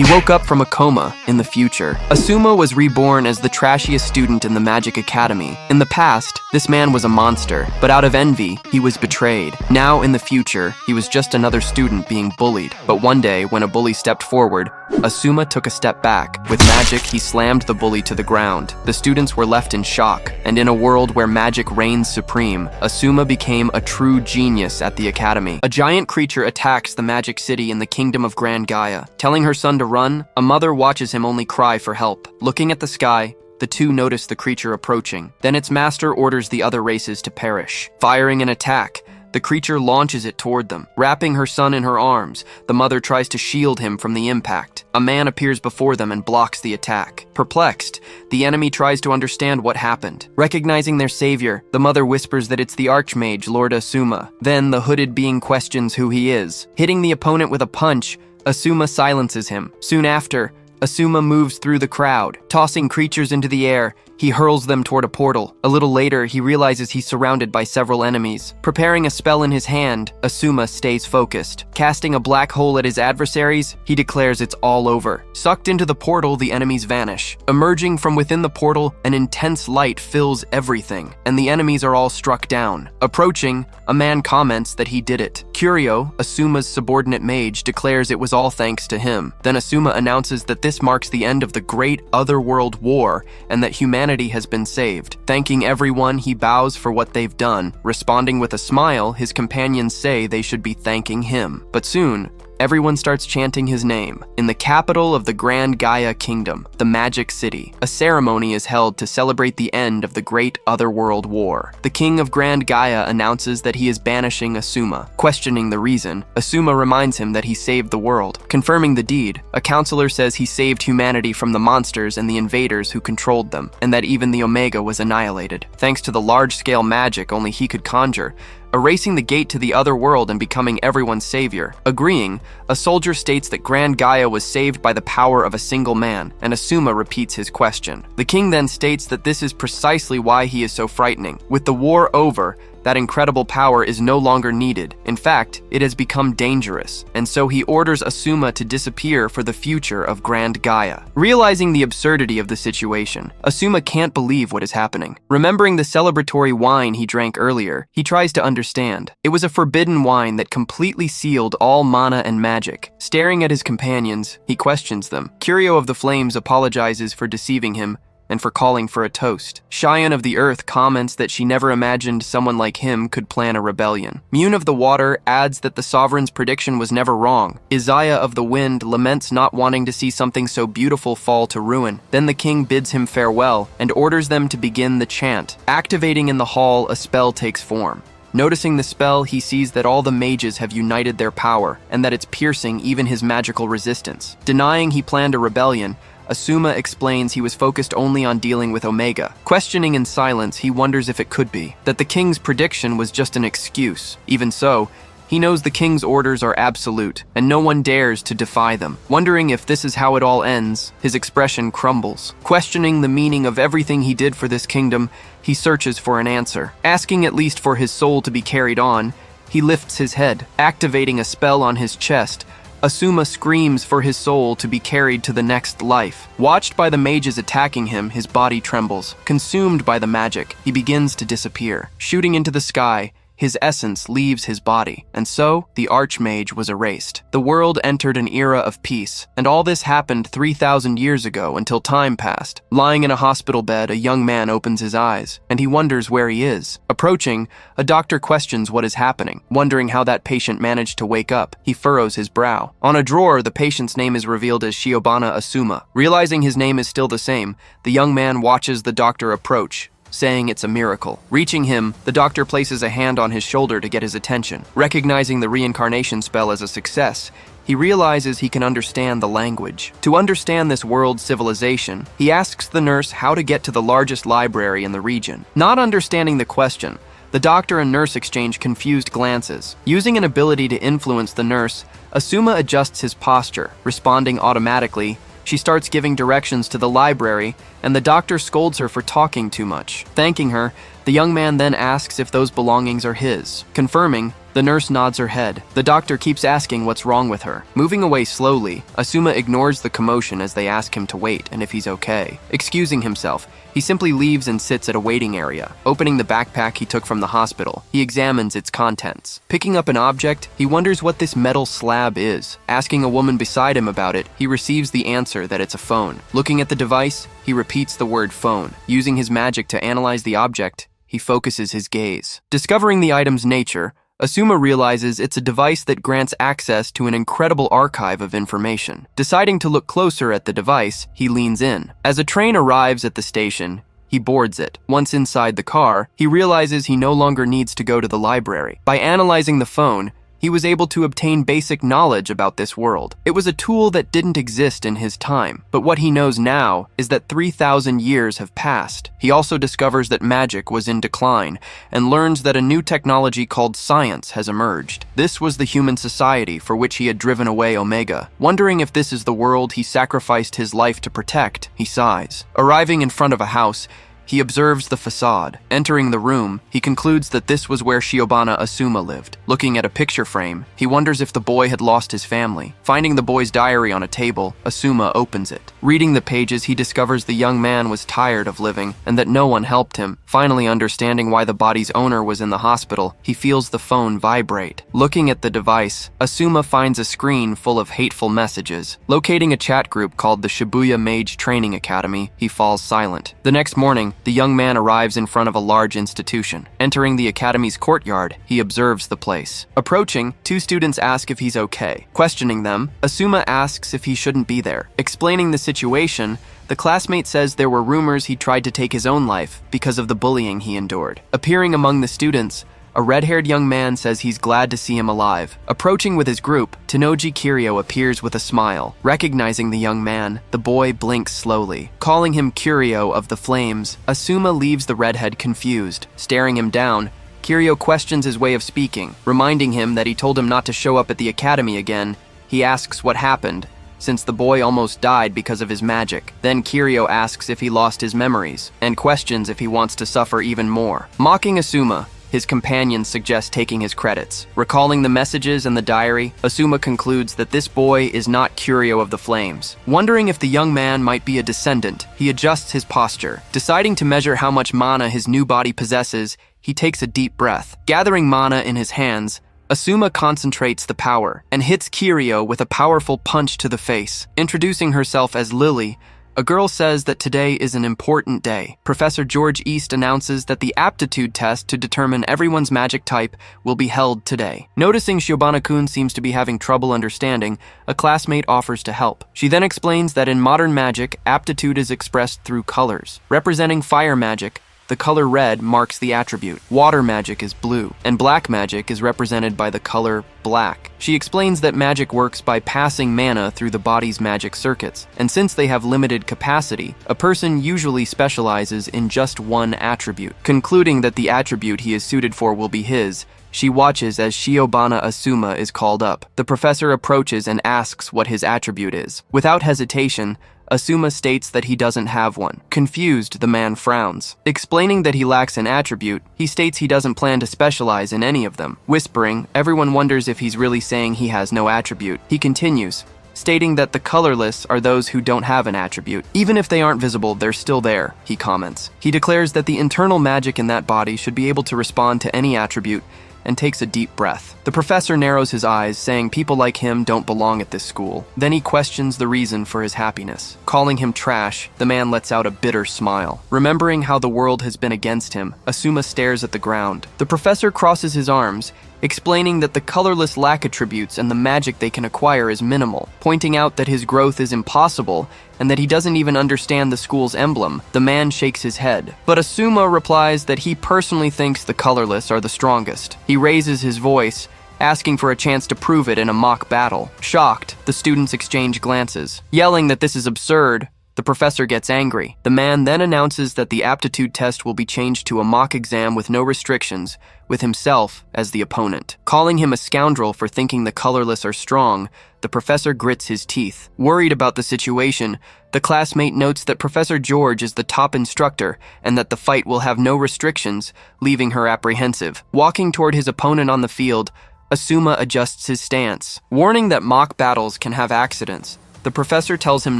He woke up from a coma in the future. Asuma was reborn as the trashiest student in the Magic Academy. In the past, this man was a monster, but out of envy, he was betrayed. Now, in the future, he was just another student being bullied. But one day, when a bully stepped forward, Asuma took a step back. With magic, he slammed the bully to the ground. The students were left in shock, and in a world where magic reigns supreme, Asuma became a true genius at the academy. A giant creature attacks the magic city in the kingdom of Grand Gaia. Telling her son to run, a mother watches him only cry for help. Looking at the sky, the two notice the creature approaching. Then its master orders the other races to perish. Firing an attack, the creature launches it toward them. Wrapping her son in her arms, the mother tries to shield him from the impact. A man appears before them and blocks the attack. Perplexed, the enemy tries to understand what happened. Recognizing their savior, the mother whispers that it's the Archmage, Lord Asuma. Then the hooded being questions who he is. Hitting the opponent with a punch, Asuma silences him. Soon after, Asuma moves through the crowd. Tossing creatures into the air, he hurls them toward a portal. A little later, he realizes he's surrounded by several enemies. Preparing a spell in his hand, Asuma stays focused. Casting a black hole at his adversaries, he declares it's all over. Sucked into the portal, the enemies vanish. Emerging from within the portal, an intense light fills everything, and the enemies are all struck down. Approaching, a man comments that he did it. Curio, Asuma's subordinate mage, declares it was all thanks to him. Then Asuma announces that this marks the end of the Great Otherworld War, and that humanity has been saved. Thanking everyone, he bows for what they've done. Responding with a smile, his companions say they should be thanking him. But soon, everyone starts chanting his name. In the capital of the Grand Gaia Kingdom, the Magic City, a ceremony is held to celebrate the end of the Great Otherworld War. The King of Grand Gaia announces that he is banishing Asuma. Questioning the reason, Asuma reminds him that he saved the world. Confirming the deed, a counselor says he saved humanity from the monsters and the invaders who controlled them, and that even the Omega was annihilated, thanks to the large-scale magic only he could conjure, erasing the gate to the other world and becoming everyone's savior. Agreeing, a soldier states that Grand Gaia was saved by the power of a single man, and Asuma repeats his question. The king then states that this is precisely why he is so frightening. With the war over, that incredible power is no longer needed. In fact, it has become dangerous, and so he orders Asuma to disappear for the future of Grand Gaia. Realizing the absurdity of the situation, Asuma can't believe what is happening. Remembering the celebratory wine he drank earlier, he tries to understand. It was a forbidden wine that completely sealed all mana and magic. Staring at his companions, he questions them. Curio of the Flames apologizes for deceiving him and for calling for a toast. Cheyenne of the Earth comments that she never imagined someone like him could plan a rebellion. Mune of the Water adds that the Sovereign's prediction was never wrong. Isaiah of the Wind laments not wanting to see something so beautiful fall to ruin. Then the king bids him farewell and orders them to begin the chant. Activating in the hall, a spell takes form. Noticing the spell, he sees that all the mages have united their power, and that it's piercing even his magical resistance. Denying he planned a rebellion, Asuma explains he was focused only on dealing with Omega. Questioning in silence, he wonders if it could be that the king's prediction was just an excuse. Even so, he knows the king's orders are absolute, and no one dares to defy them. Wondering if this is how it all ends, his expression crumbles. Questioning the meaning of everything he did for this kingdom, he searches for an answer. Asking at least for his soul to be carried on, he lifts his head. Activating a spell on his chest, Asuma screams for his soul to be carried to the next life. Watched by the mages attacking him, his body trembles. Consumed by the magic, he begins to disappear. Shooting into the sky, his essence leaves his body, and so the Archmage was erased. The world entered an era of peace, and all this happened 3,000 years ago until time passed. Lying in a hospital bed, a young man opens his eyes, and he wonders where he is. Approaching, a doctor questions what is happening. Wondering how that patient managed to wake up, he furrows his brow. On a drawer, the patient's name is revealed as Shiobana Asuma. Realizing his name is still the same, the young man watches the doctor approach, saying it's a miracle. Reaching him, the doctor places a hand on his shoulder to get his attention. Recognizing the reincarnation spell as a success, he realizes he can understand the language. To understand this world's civilization, he asks the nurse how to get to the largest library in the region. Not understanding the question, the doctor and nurse exchange confused glances. Using an ability to influence the nurse, Asuma adjusts his posture. Responding automatically, she starts giving directions to the library, and the doctor scolds her for talking too much. Thanking her, the young man then asks if those belongings are his. Confirming, The nurse nods her head. The doctor keeps asking what's wrong with her. Moving away slowly, Asuma ignores the commotion as they ask him to wait and if he's okay. Excusing himself, he simply leaves and sits at a waiting area. Opening the backpack he took from the hospital, he examines its contents. Picking up an object, he wonders what this metal slab is. Asking a woman beside him about it, he receives the answer that it's a phone. Looking at the device, he repeats the word phone. Using his magic to analyze the object, he focuses his gaze. Discovering the item's nature, Asuma realizes it's a device that grants access to an incredible archive of information. Deciding to look closer at the device, he leans in. As a train arrives at the station, he boards it. Once inside the car, he realizes he no longer needs to go to the library. By analyzing the phone, he was able to obtain basic knowledge about this world. It was a tool that didn't exist in his time, but what he knows now is that 3,000 years have passed. He also discovers that magic was in decline and learns that a new technology called science has emerged. This was the human society for which he had driven away Omega. Wondering if this is the world he sacrificed his life to protect, he sighs. Arriving in front of a house, he observes the facade. Entering the room, he concludes that this was where Shiobana Asuma lived. Looking at a picture frame, he wonders if the boy had lost his family. Finding the boy's diary on a table, Asuma opens it. Reading the pages, he discovers the young man was tired of living and that no one helped him. Finally understanding why the body's owner was in the hospital, he feels the phone vibrate. Looking at the device, Asuma finds a screen full of hateful messages. Locating a chat group called the Shibuya Mage Training Academy, he falls silent. The next morning, the young man arrives in front of a large institution. Entering the academy's courtyard, he observes the place. Approaching, two students ask if he's okay. Questioning them, Asuma asks if he shouldn't be there. Explaining the situation, the classmate says there were rumors he tried to take his own life because of the bullying he endured. Appearing among the students, a red-haired young man says he's glad to see him alive. Approaching with his group, Tenoji Kiryu appears with a smile. Recognizing the young man, the boy blinks slowly. Calling him Kiryu of the Flames, Asuma leaves the redhead confused. Staring him down, Kiryu questions his way of speaking. Reminding him that he told him not to show up at the academy again, he asks what happened, since the boy almost died because of his magic. Then Kiryu asks if he lost his memories, and questions if he wants to suffer even more. Mocking Asuma, his companions suggest taking his credits. Recalling the messages and the diary, Asuma concludes that this boy is not Kiryu of the Flames. Wondering if the young man might be a descendant, he adjusts his posture. Deciding to measure how much mana his new body possesses, he takes a deep breath. Gathering mana in his hands, Asuma concentrates the power and hits Kiryu with a powerful punch to the face. Introducing herself as Lily, a girl says that today is an important day. Professor George East announces that the aptitude test to determine everyone's magic type will be held today. Noticing Shiobana-kun seems to be having trouble understanding, a classmate offers to help. She then explains that in modern magic, aptitude is expressed through colors. Representing fire magic, the color red marks the attribute. Water magic is blue, and black magic is represented by the color black. She explains that magic works by passing mana through the body's magic circuits, and since they have limited capacity, a person usually specializes in just one attribute. Concluding that the attribute he is suited for will be his, she watches as Shiobana Asuma is called up. The professor approaches and asks what his attribute is. Without hesitation, Asuma states that he doesn't have one. Confused, the man frowns. Explaining that he lacks an attribute, he states he doesn't plan to specialize in any of them. Whispering, everyone wonders if he's really saying he has no attribute. He continues, stating that the colorless are those who don't have an attribute. Even if they aren't visible, they're still there, he comments. He declares that the internal magic in that body should be able to respond to any attribute, and takes a deep breath. The professor narrows his eyes, saying people like him don't belong at this school. Then he questions the reason for his happiness. Calling him trash, the man lets out a bitter smile. Remembering how the world has been against him, Asuma stares at the ground. The professor crosses his arms, explaining that the colorless lack attributes and the magic they can acquire is minimal, pointing out that his growth is impossible and that he doesn't even understand the school's emblem. The man shakes his head, but Asuma replies that he personally thinks the colorless are the strongest. He raises his voice, asking for a chance to prove it in a mock battle. Shocked, the students exchange glances. Yelling that this is absurd, The professor gets angry. The man then announces that the aptitude test will be changed to a mock exam with no restrictions, with himself as the opponent. Calling him a scoundrel for thinking the colorless are strong, the professor grits his teeth. Worried about the situation, the classmate notes that Professor George is the top instructor and that the fight will have no restrictions, leaving her apprehensive. Walking toward his opponent on the field, Asuma adjusts his stance. Warning that mock battles can have accidents, the professor tells him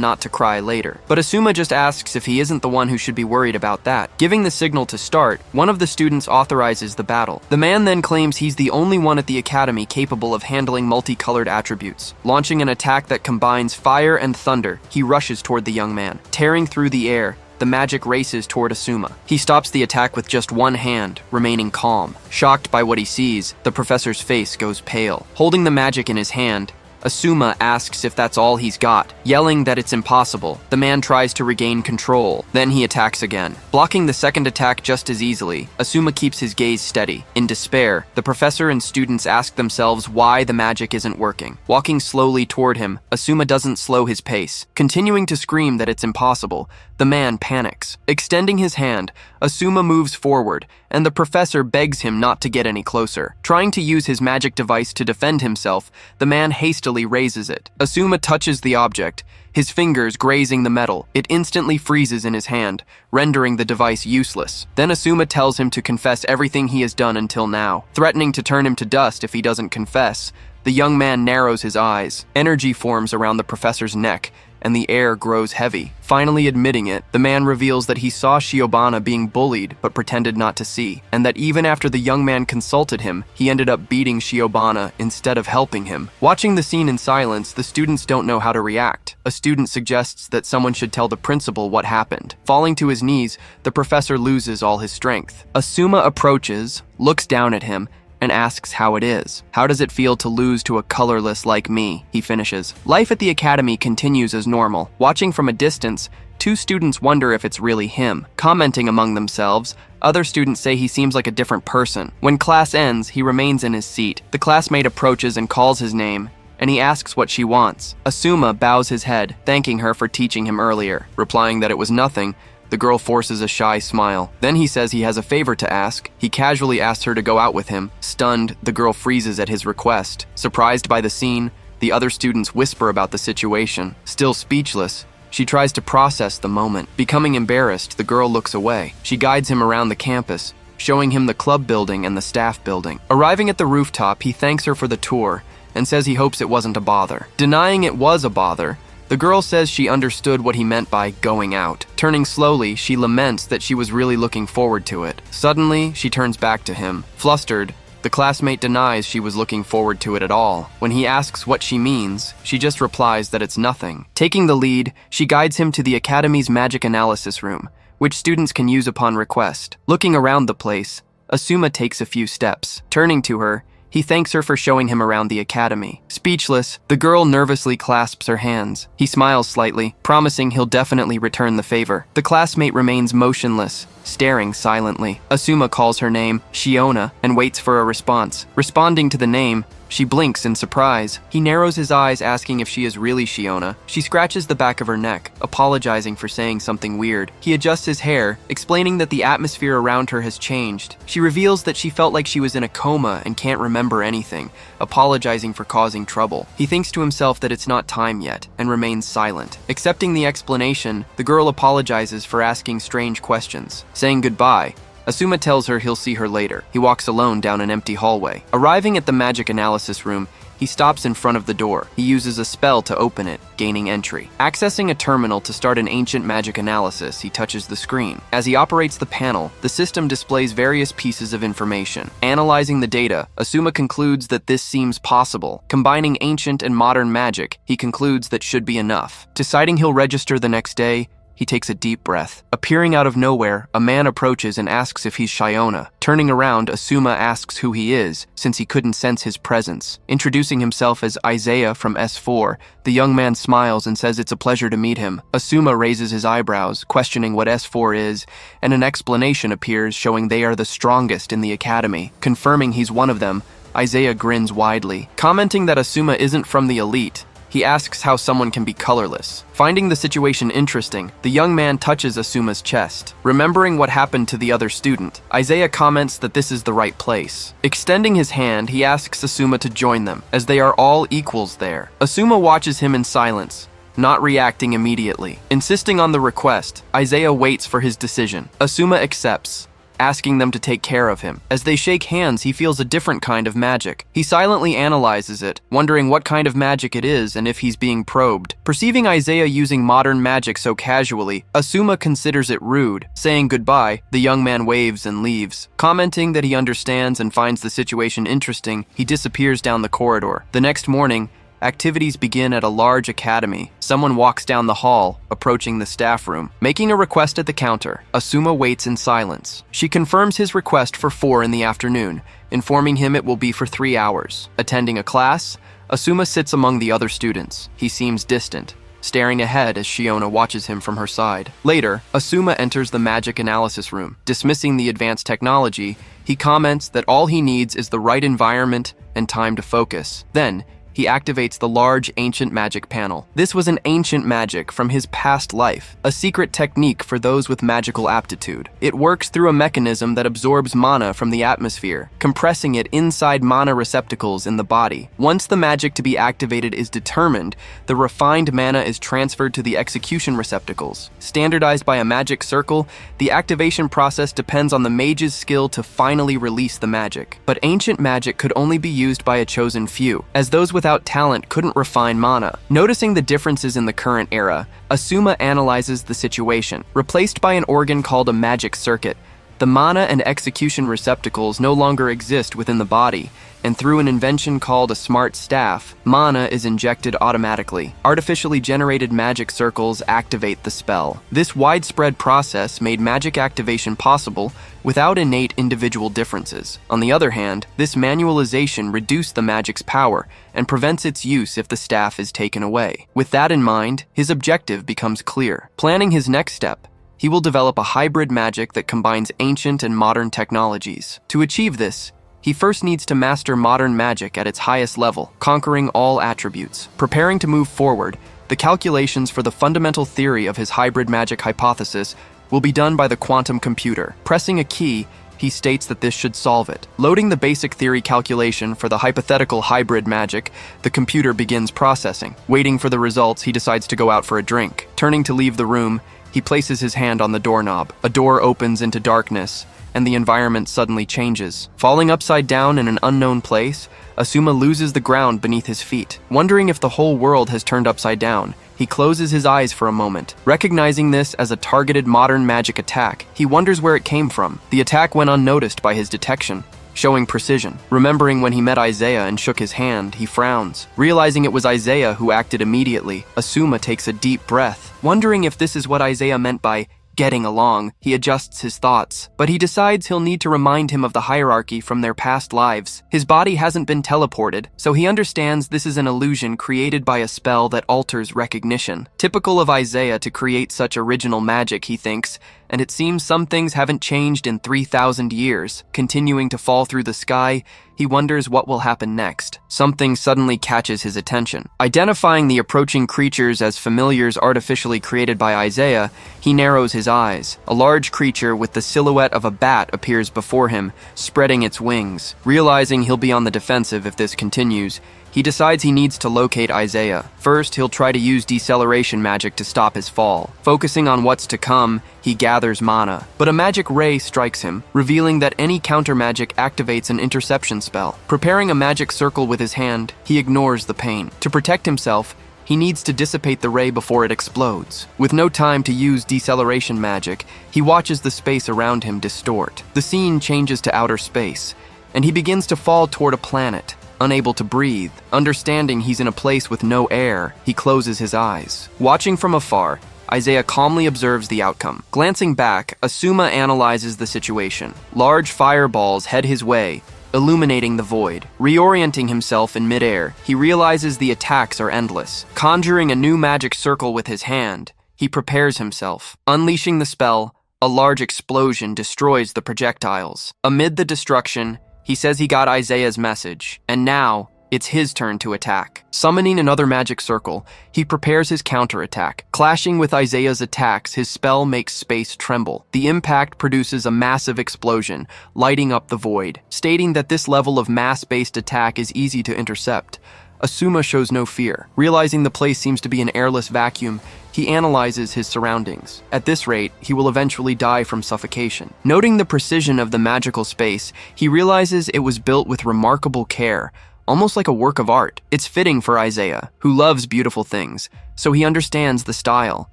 not to cry later. But Asuma just asks if he isn't the one who should be worried about that. Giving the signal to start, one of the students authorizes the battle. The man then claims he's the only one at the academy capable of handling multicolored attributes. Launching an attack that combines fire and thunder, he rushes toward the young man. Tearing through the air, the magic races toward Asuma. He stops the attack with just one hand, remaining calm. Shocked by what he sees, the professor's face goes pale. Holding the magic in his hand, Asuma asks if that's all he's got. Yelling that it's impossible, the man tries to regain control. Then he attacks again. Blocking the second attack just as easily, Asuma keeps his gaze steady. In despair, the professor and students ask themselves why the magic isn't working. Walking slowly toward him, Asuma doesn't slow his pace. Continuing to scream that it's impossible, the man panics. Extending his hand, Asuma moves forward, and the professor begs him not to get any closer. Trying to use his magic device to defend himself, the man hastily raises it. Asuma touches the object, his fingers grazing the metal. It instantly freezes in his hand, rendering the device useless. Then Asuma tells him to confess everything he has done until now. Threatening to turn him to dust if he doesn't confess, the young man narrows his eyes. Energy forms around the professor's neck, and the air grows heavy. Finally admitting it, the man reveals that he saw Shiobana being bullied but pretended not to see, and that even after the young man consulted him, he ended up beating Shiobana instead of helping him. Watching the scene in silence, the students don't know how to react. A student suggests that someone should tell the principal what happened. Falling to his knees, the professor loses all his strength. Asuma approaches, looks down at him, and asks how it is. How does it feel to lose to a colorless like me? He finishes. Life at the academy continues as normal. Watching from a distance, two students wonder if it's really him. Commenting among themselves, other students say he seems like a different person. When class ends, he remains in his seat. The classmate approaches and calls his name, and he asks what she wants. Asuma bows his head, thanking her for teaching him earlier. Replying that it was nothing, the girl forces a shy smile. Then he says he has a favor to ask. He casually asks her to go out with him. Stunned, the girl freezes at his request. Surprised by the scene, the other students whisper about the situation. Still speechless, she tries to process the moment. Becoming embarrassed, the girl looks away. She guides him around the campus, showing him the club building and the staff building. Arriving at the rooftop, he thanks her for the tour and says he hopes it wasn't a bother. Denying it was a bother, the girl says she understood what he meant by going out. Turning slowly, she laments that she was really looking forward to it. Suddenly, she turns back to him. Flustered, the classmate denies she was looking forward to it at all. When he asks what she means, she just replies that it's nothing. Taking the lead, she guides him to the academy's magic analysis room, which students can use upon request. Looking around the place, Asuma takes a few steps. Turning to her, he thanks her for showing him around the academy. Speechless, the girl nervously clasps her hands. He smiles slightly, promising he'll definitely return the favor. The classmate remains motionless, staring silently. Asuma calls her name, Shiona, and waits for a response. Responding to the name, she blinks in surprise. He narrows his eyes, asking if she is really Shiona. She scratches the back of her neck, apologizing for saying something weird. He adjusts his hair, explaining that the atmosphere around her has changed. She reveals that she felt like she was in a coma and can't remember anything, apologizing for causing trouble. He thinks to himself that it's not time yet, and remains silent. Accepting the explanation, the girl apologizes for asking strange questions. Saying goodbye, Asuma tells her he'll see her later. He walks alone down an empty hallway. Arriving at the magic analysis room, he stops in front of the door. He uses a spell to open it, gaining entry. Accessing a terminal to start an ancient magic analysis, he touches the screen. As he operates the panel, the system displays various pieces of information. Analyzing the data, Asuma concludes that this seems possible. Combining ancient and modern magic, he concludes that should be enough. Deciding he'll register the next day, he takes a deep breath. Appearing out of nowhere, a man approaches and asks if he's Shiona. Turning around, Asuma asks who he is, since he couldn't sense his presence. Introducing himself as Isaiah from S4, the young man smiles and says it's a pleasure to meet him. Asuma raises his eyebrows, questioning what S4 is, and an explanation appears showing they are the strongest in the academy. Confirming he's one of them, Isaiah grins widely. Commenting that Asuma isn't from the elite, He asks how someone can be colorless. Finding the situation interesting, the young man touches Asuma's chest. Remembering what happened to the other student, Isaiah comments that this is the right place. Extending his hand, he asks Asuma to join them, as they are all equals there. Asuma watches him in silence, not reacting immediately. Insisting on the request, Isaiah waits for his decision. Asuma accepts, asking them to take care of him. As they shake hands, he feels a different kind of magic. He silently analyzes it, wondering what kind of magic it is and if he's being probed. Perceiving Isaiah using modern magic so casually, Asuma considers it rude. Saying goodbye, the young man waves and leaves. Commenting that he understands and finds the situation interesting, he disappears down the corridor. The next morning, activities begin at a large academy. Someone walks down the hall, approaching the staff room. Making a request at the counter, Asuma waits in silence. She confirms his request for 4 in the afternoon, informing him it will be for 3 hours. Attending a class, Asuma sits among the other students. He seems distant, staring ahead as Shiona watches him from her side. Later, Asuma enters the magic analysis room. Dismissing the advanced technology, he comments that all he needs is the right environment and time to focus. Then, he activates the large ancient magic panel. This was an ancient magic from his past life, a secret technique for those with magical aptitude. It works through a mechanism that absorbs mana from the atmosphere, compressing it inside mana receptacles in the body. Once the magic to be activated is determined, the refined mana is transferred to the execution receptacles. Standardized by a magic circle, the activation process depends on the mage's skill to finally release the magic. But ancient magic could only be used by a chosen few, as those without talent couldn't refine mana. Noticing the differences in the current era, Asuma analyzes the situation. Replaced by an organ called a magic circuit, the mana and execution receptacles no longer exist within the body, and through an invention called a smart staff, mana is injected automatically. Artificially generated magic circles activate the spell. This widespread process made magic activation possible without innate individual differences. On the other hand, this manualization reduced the magic's power and prevents its use if the staff is taken away. With that in mind, his objective becomes clear. Planning his next step, he will develop a hybrid magic that combines ancient and modern technologies. To achieve this, he first needs to master modern magic at its highest level, conquering all attributes. Preparing to move forward, the calculations for the fundamental theory of his hybrid magic hypothesis will be done by the quantum computer. Pressing a key, he states that this should solve it. Loading the basic theory calculation for the hypothetical hybrid magic, the computer begins processing. Waiting for the results, he decides to go out for a drink. Turning to leave the room, he places his hand on the doorknob. A door opens into darkness, and the environment suddenly changes. Falling upside down in an unknown place, Asuma loses the ground beneath his feet. Wondering if the whole world has turned upside down, he closes his eyes for a moment. Recognizing this as a targeted modern magic attack, he wonders where it came from. The attack went unnoticed by his detection, showing precision. Remembering when he met Isaiah and shook his hand, he frowns. Realizing it was Isaiah who acted immediately, Asuma takes a deep breath. Wondering if this is what Isaiah meant by getting along, he adjusts his thoughts, but he decides he'll need to remind him of the hierarchy from their past lives. His body hasn't been teleported, so he understands this is an illusion created by a spell that alters recognition. Typical of Isaiah to create such original magic, he thinks, and it seems some things haven't changed in 3,000 years. Continuing to fall through the sky, he wonders what will happen next. Something suddenly catches his attention. Identifying the approaching creatures as familiars artificially created by Isaiah, he narrows his eyes. A large creature with the silhouette of a bat appears before him, spreading its wings. Realizing he'll be on the defensive if this continues, he decides he needs to locate Isaiah. First, he'll try to use deceleration magic to stop his fall. Focusing on what's to come, he gathers mana. But a magic ray strikes him, revealing that any counter magic activates an interception spell. Preparing a magic circle with his hand, he ignores the pain. To protect himself, he needs to dissipate the ray before it explodes. With no time to use deceleration magic, he watches the space around him distort. The scene changes to outer space, and he begins to fall toward a planet. Unable to breathe, understanding he's in a place with no air, he closes his eyes. Watching from afar, Isaiah calmly observes the outcome. Glancing back, Asuma analyzes the situation. Large fireballs head his way, illuminating the void. Reorienting himself in midair, he realizes the attacks are endless. Conjuring a new magic circle with his hand, he prepares himself. Unleashing the spell, a large explosion destroys the projectiles. Amid the destruction, he says he got Isaiah's message, and now It's his turn to attack. Summoning another magic circle, he prepares his counterattack. Clashing with Isaiah's attacks, his spell makes space tremble. The impact produces a massive explosion, lighting up the void. Stating that this level of mass-based attack is easy to intercept, Asuma shows no fear. Realizing the place seems to be an airless vacuum, he analyzes his surroundings. At this rate, he will eventually die from suffocation. Noting the precision of the magical space, he realizes it was built with remarkable care, almost like a work of art. It's fitting for Isaiah, who loves beautiful things, so he understands the style,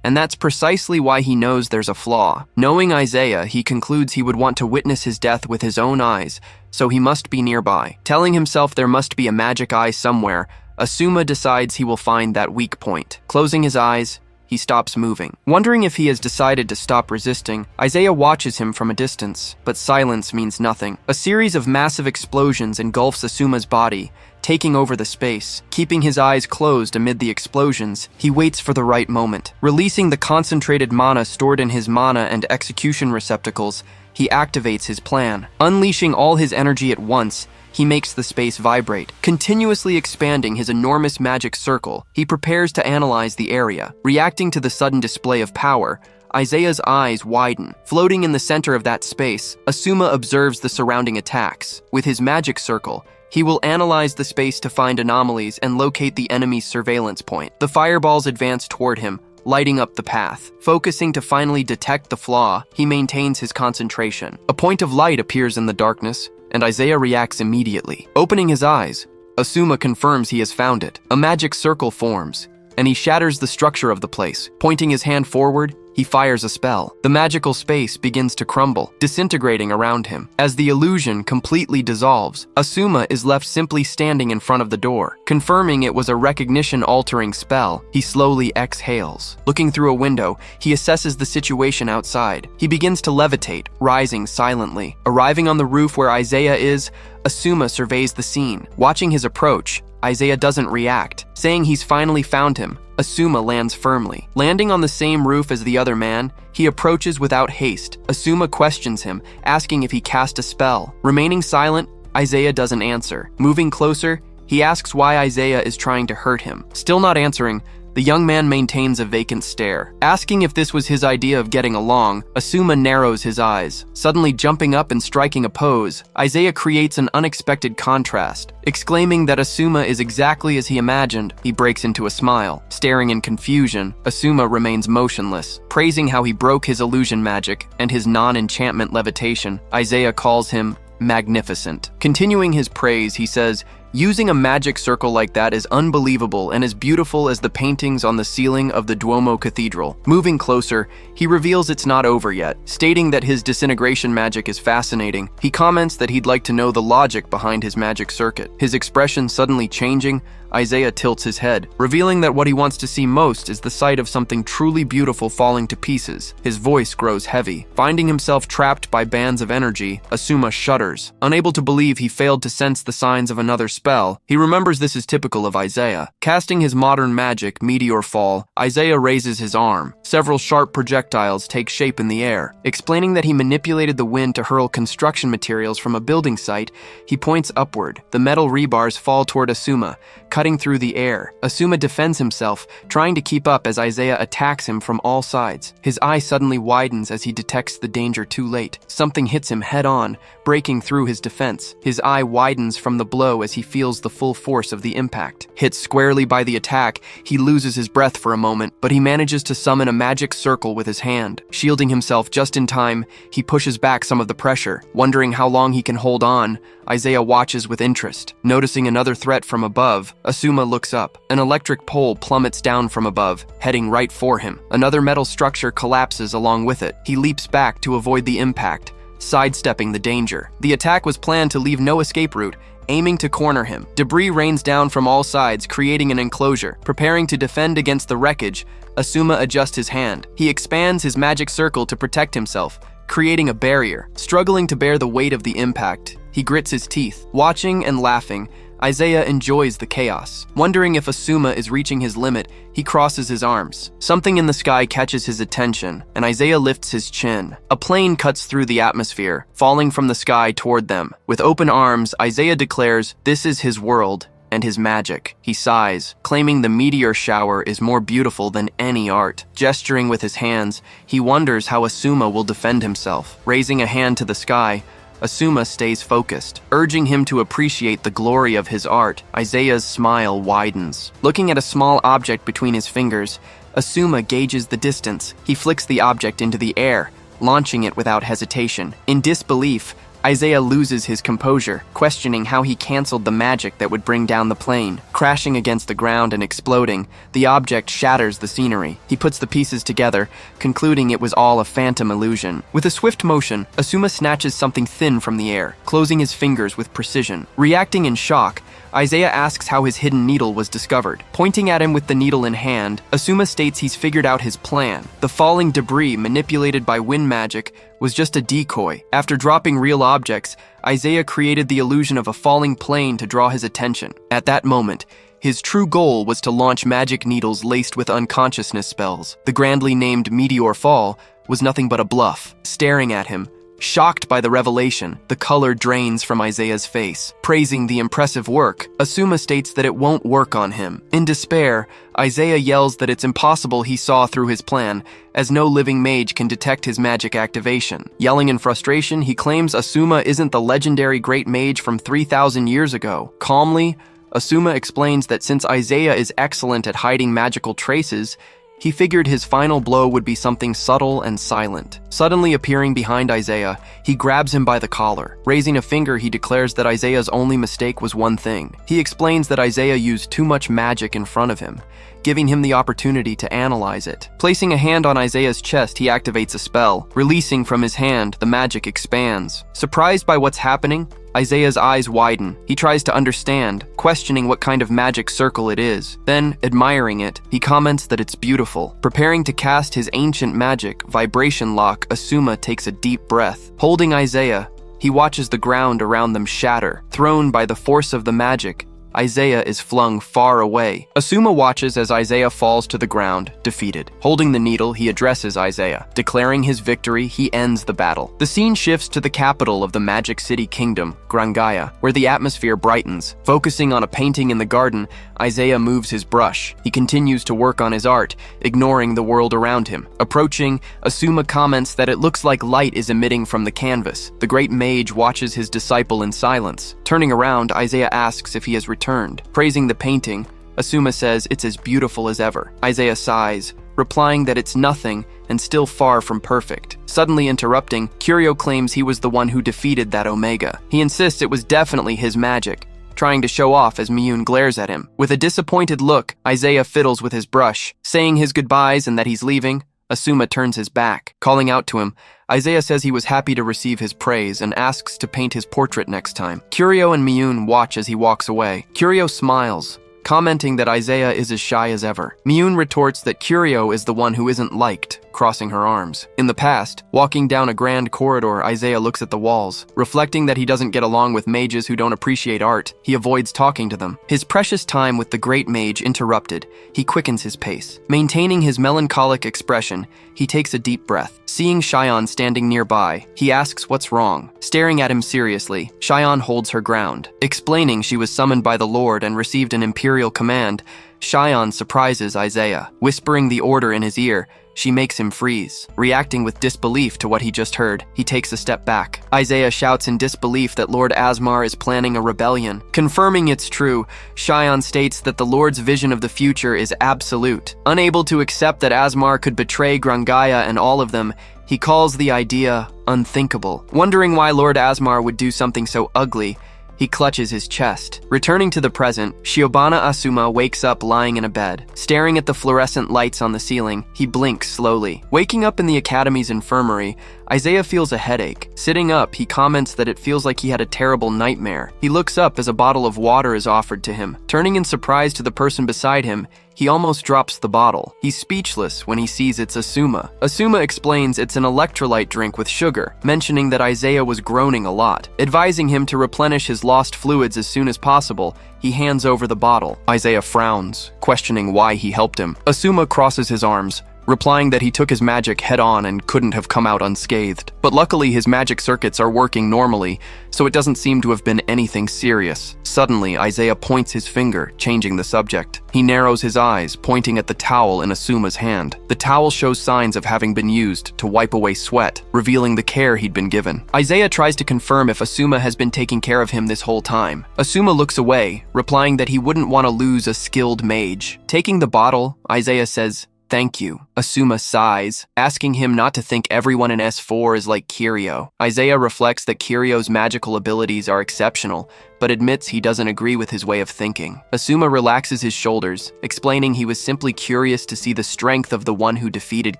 and that's precisely why he knows there's a flaw. Knowing Isaiah, he concludes he would want to witness his death with his own eyes, so he must be nearby. Telling himself there must be a magic eye somewhere, Asuma decides he will find that weak point. Closing his eyes, he stops moving. Wondering if he has decided to stop resisting, Isaiah watches him from a distance, but silence means nothing. A series of massive explosions engulfs Asuma's body, taking over the space. Keeping his eyes closed amid the explosions, he waits for the right moment. Releasing the concentrated mana stored in his mana and execution receptacles, he activates his plan. Unleashing all his energy at once, he makes the space vibrate. Continuously expanding his enormous magic circle, he prepares to analyze the area. Reacting to the sudden display of power, Isaiah's eyes widen. Floating in the center of that space, Asuma observes the surrounding attacks. With his magic circle, he will analyze the space to find anomalies and locate the enemy's surveillance point. The fireballs advance toward him, lighting up the path. Focusing to finally detect the flaw, he maintains his concentration. A point of light appears in the darkness, and Isaiah reacts immediately. Opening his eyes, Asuma confirms he has found it. A magic circle forms, and he shatters the structure of the place. Pointing his hand forward, he fires a spell. The magical space begins to crumble, disintegrating around him. As the illusion completely dissolves, Asuma is left simply standing in front of the door. Confirming it was a recognition-altering spell, he slowly exhales. Looking through a window, he assesses the situation outside. He begins to levitate, rising silently. Arriving on the roof where Isaiah is, Asuma surveys the scene. Watching his approach, Isaiah doesn't react. Saying he's finally found him, Asuma lands firmly. Landing on the same roof as the other man, he approaches without haste. Asuma questions him, asking if he cast a spell. Remaining silent, Isaiah doesn't answer. Moving closer, he asks why Isaiah is trying to hurt him. Still not answering, the young man maintains a vacant stare. Asking if this was his idea of getting along, Asuma narrows his eyes. Suddenly jumping up and striking a pose, Isaiah creates an unexpected contrast. Exclaiming that Asuma is exactly as he imagined, he breaks into a smile. Staring in confusion, Asuma remains motionless. Praising how he broke his illusion magic and his non-enchantment levitation, Isaiah calls him magnificent. Continuing his praise, he says, "Using a magic circle like that is unbelievable and as beautiful as the paintings on the ceiling of the Duomo Cathedral." Moving closer, he reveals it's not over yet. Stating that his disintegration magic is fascinating, he comments that he'd like to know the logic behind his magic circuit. His expression suddenly changing, Isaiah tilts his head, revealing that what he wants to see most is the sight of something truly beautiful falling to pieces. His voice grows heavy. Finding himself trapped by bands of energy, Asuma shudders. Unable to believe he failed to sense the signs of another spell, he remembers this is typical of Isaiah. Casting his modern magic, Meteor Fall, Isaiah raises his arm. Several sharp projectiles take shape in the air. Explaining that he manipulated the wind to hurl construction materials from a building site, he points upward. The metal rebars fall toward Asuma, cutting through the air. Asuma defends himself, trying to keep up as Isaiah attacks him from all sides. His eye suddenly widens as he detects the danger too late. Something hits him head-on, breaking through his defense. His eye widens from the blow as he feels the full force of the impact. Hit squarely by the attack, he loses his breath for a moment, but he manages to summon a magic circle with his hand. Shielding himself just in time, he pushes back some of the pressure. Wondering how long he can hold on, Isaiah watches with interest. Noticing another threat from above, Asuma looks up. An electric pole plummets down from above, heading right for him. Another metal structure collapses along with it. He leaps back to avoid the impact, sidestepping the danger. The attack was planned to leave no escape route, aiming to corner him. Debris rains down from all sides, creating an enclosure. Preparing to defend against the wreckage, Asuma adjusts his hand. He expands his magic circle to protect himself, creating a barrier. Struggling to bear the weight of the impact, he grits his teeth. Watching and laughing, Isaiah enjoys the chaos. Wondering if Asuma is reaching his limit, he crosses his arms. Something in the sky catches his attention, and Isaiah lifts his chin. A plane cuts through the atmosphere, falling from the sky toward them. With open arms, Isaiah declares, "This is his world, and his magic. He sighs, claiming the meteor shower is more beautiful than any art. Gesturing with his hands, he wonders how Asuma will defend himself. Raising a hand to the sky, Asuma stays focused, urging him to appreciate the glory of his art. Isaiah's smile widens. Looking at a small object between his fingers, Asuma gauges the distance. He flicks the object into the air, launching it without hesitation. In disbelief, Isaiah loses his composure, questioning how he canceled the magic that would bring down the plane. Crashing against the ground and exploding, the object shatters the scenery. He puts the pieces together, concluding it was all a phantom illusion. With a swift motion, Asuma snatches something thin from the air, closing his fingers with precision. Reacting in shock, Isaiah asks how his hidden needle was discovered. Pointing at him with the needle in hand, Asuma states he's figured out his plan. The falling debris manipulated by wind magic was just a decoy. After dropping real objects, Isaiah created the illusion of a falling plane to draw his attention. At that moment, his true goal was to launch magic needles laced with unconsciousness spells. The grandly named Meteor Fall was nothing but a bluff. Staring at him, shocked by the revelation, the color drains from Isaiah's face. Praising the impressive work, Asuma states that it won't work on him. In despair, Isaiah yells that it's impossible he saw through his plan, as no living mage can detect his magic activation. Yelling in frustration, he claims Asuma isn't the legendary great mage from 3,000 years ago. Calmly, Asuma explains that since Isaiah is excellent at hiding magical traces, he figured his final blow would be something subtle and silent. Suddenly appearing behind Isaiah, he grabs him by the collar. Raising a finger, he declares that Isaiah's only mistake was one thing. He explains that Isaiah used too much magic in front of him, giving him the opportunity to analyze it. Placing a hand on Isaiah's chest, he activates a spell. Releasing from his hand, the magic expands. Surprised by what's happening, Isaiah's eyes widen. He tries to understand, questioning what kind of magic circle it is. Then, admiring it, he comments that it's beautiful. Preparing to cast his ancient magic, Vibration Lock, Asuma takes a deep breath. Holding Isaiah, he watches the ground around them shatter. Thrown by the force of the magic, Isaiah is flung far away. Asuma watches as Isaiah falls to the ground, defeated. Holding the needle, he addresses Isaiah. Declaring his victory, he ends the battle. The scene shifts to the capital of the Magic City Kingdom, Grangaya, where the atmosphere brightens. Focusing on a painting in the garden, Isaiah moves his brush. He continues to work on his art, ignoring the world around him. Approaching, Asuma comments that it looks like light is emitting from the canvas. The great mage watches his disciple in silence. Turning around, Isaiah asks if he has returned. Praising the painting, Asuma says it's as beautiful as ever. Isaiah sighs, replying that it's nothing and still far from perfect. Suddenly interrupting, Curio claims he was the one who defeated that Omega. He insists it was definitely his magic, trying to show off as Miyun glares at him. With a disappointed look, Isaiah fiddles with his brush. Saying his goodbyes and that he's leaving, Asuma turns his back. Calling out to him, Isaiah says he was happy to receive his praise and asks to paint his portrait next time. Curio and Miyun watch as he walks away. Curio smiles, commenting that Isaiah is as shy as ever. Miyun retorts that Curio is the one who isn't liked, crossing her arms. In the past, walking down a grand corridor, Isaiah looks at the walls. Reflecting that he doesn't get along with mages who don't appreciate art, he avoids talking to them. His precious time with the great mage interrupted, he quickens his pace. Maintaining his melancholic expression, he takes a deep breath. Seeing Xion standing nearby, he asks what's wrong. Staring at him seriously, Xion holds her ground. Explaining she was summoned by the Lord and received an imperial command, Xion surprises Isaiah. Whispering the order in his ear, she makes him freeze. Reacting with disbelief to what he just heard, he takes a step back. Isaiah shouts in disbelief that Lord Asmar is planning a rebellion. Confirming it's true, Xion states that the Lord's vision of the future is absolute. Unable to accept that Asmar could betray Grangaya and all of them, he calls the idea unthinkable. Wondering why Lord Asmar would do something so ugly, he clutches his chest. Returning to the present, Shiobana Asuma wakes up lying in a bed. Staring at the fluorescent lights on the ceiling, he blinks slowly. Waking up in the academy's infirmary, Isaiah feels a headache. Sitting up, he comments that it feels like he had a terrible nightmare. He looks up as a bottle of water is offered to him. Turning in surprise to the person beside him, he almost drops the bottle. He's speechless when he sees it's Asuma. Asuma explains it's an electrolyte drink with sugar, mentioning that Isaiah was groaning a lot. Advising him to replenish his lost fluids as soon as possible, he hands over the bottle. Isaiah frowns, questioning why he helped him. Asuma crosses his arms, replying that he took his magic head-on and couldn't have come out unscathed. But luckily, his magic circuits are working normally, so it doesn't seem to have been anything serious. Suddenly, Isaiah points his finger, changing the subject. He narrows his eyes, pointing at the towel in Asuma's hand. The towel shows signs of having been used to wipe away sweat, revealing the care he'd been given. Isaiah tries to confirm if Asuma has been taking care of him this whole time. Asuma looks away, replying that he wouldn't want to lose a skilled mage. Taking the bottle, Isaiah says, "Thank you." Asuma sighs, asking him not to think everyone in S4 is like Kiryu. Isaiah reflects that Kiryu's magical abilities are exceptional, but admits he doesn't agree with his way of thinking. Asuma relaxes his shoulders, explaining he was simply curious to see the strength of the one who defeated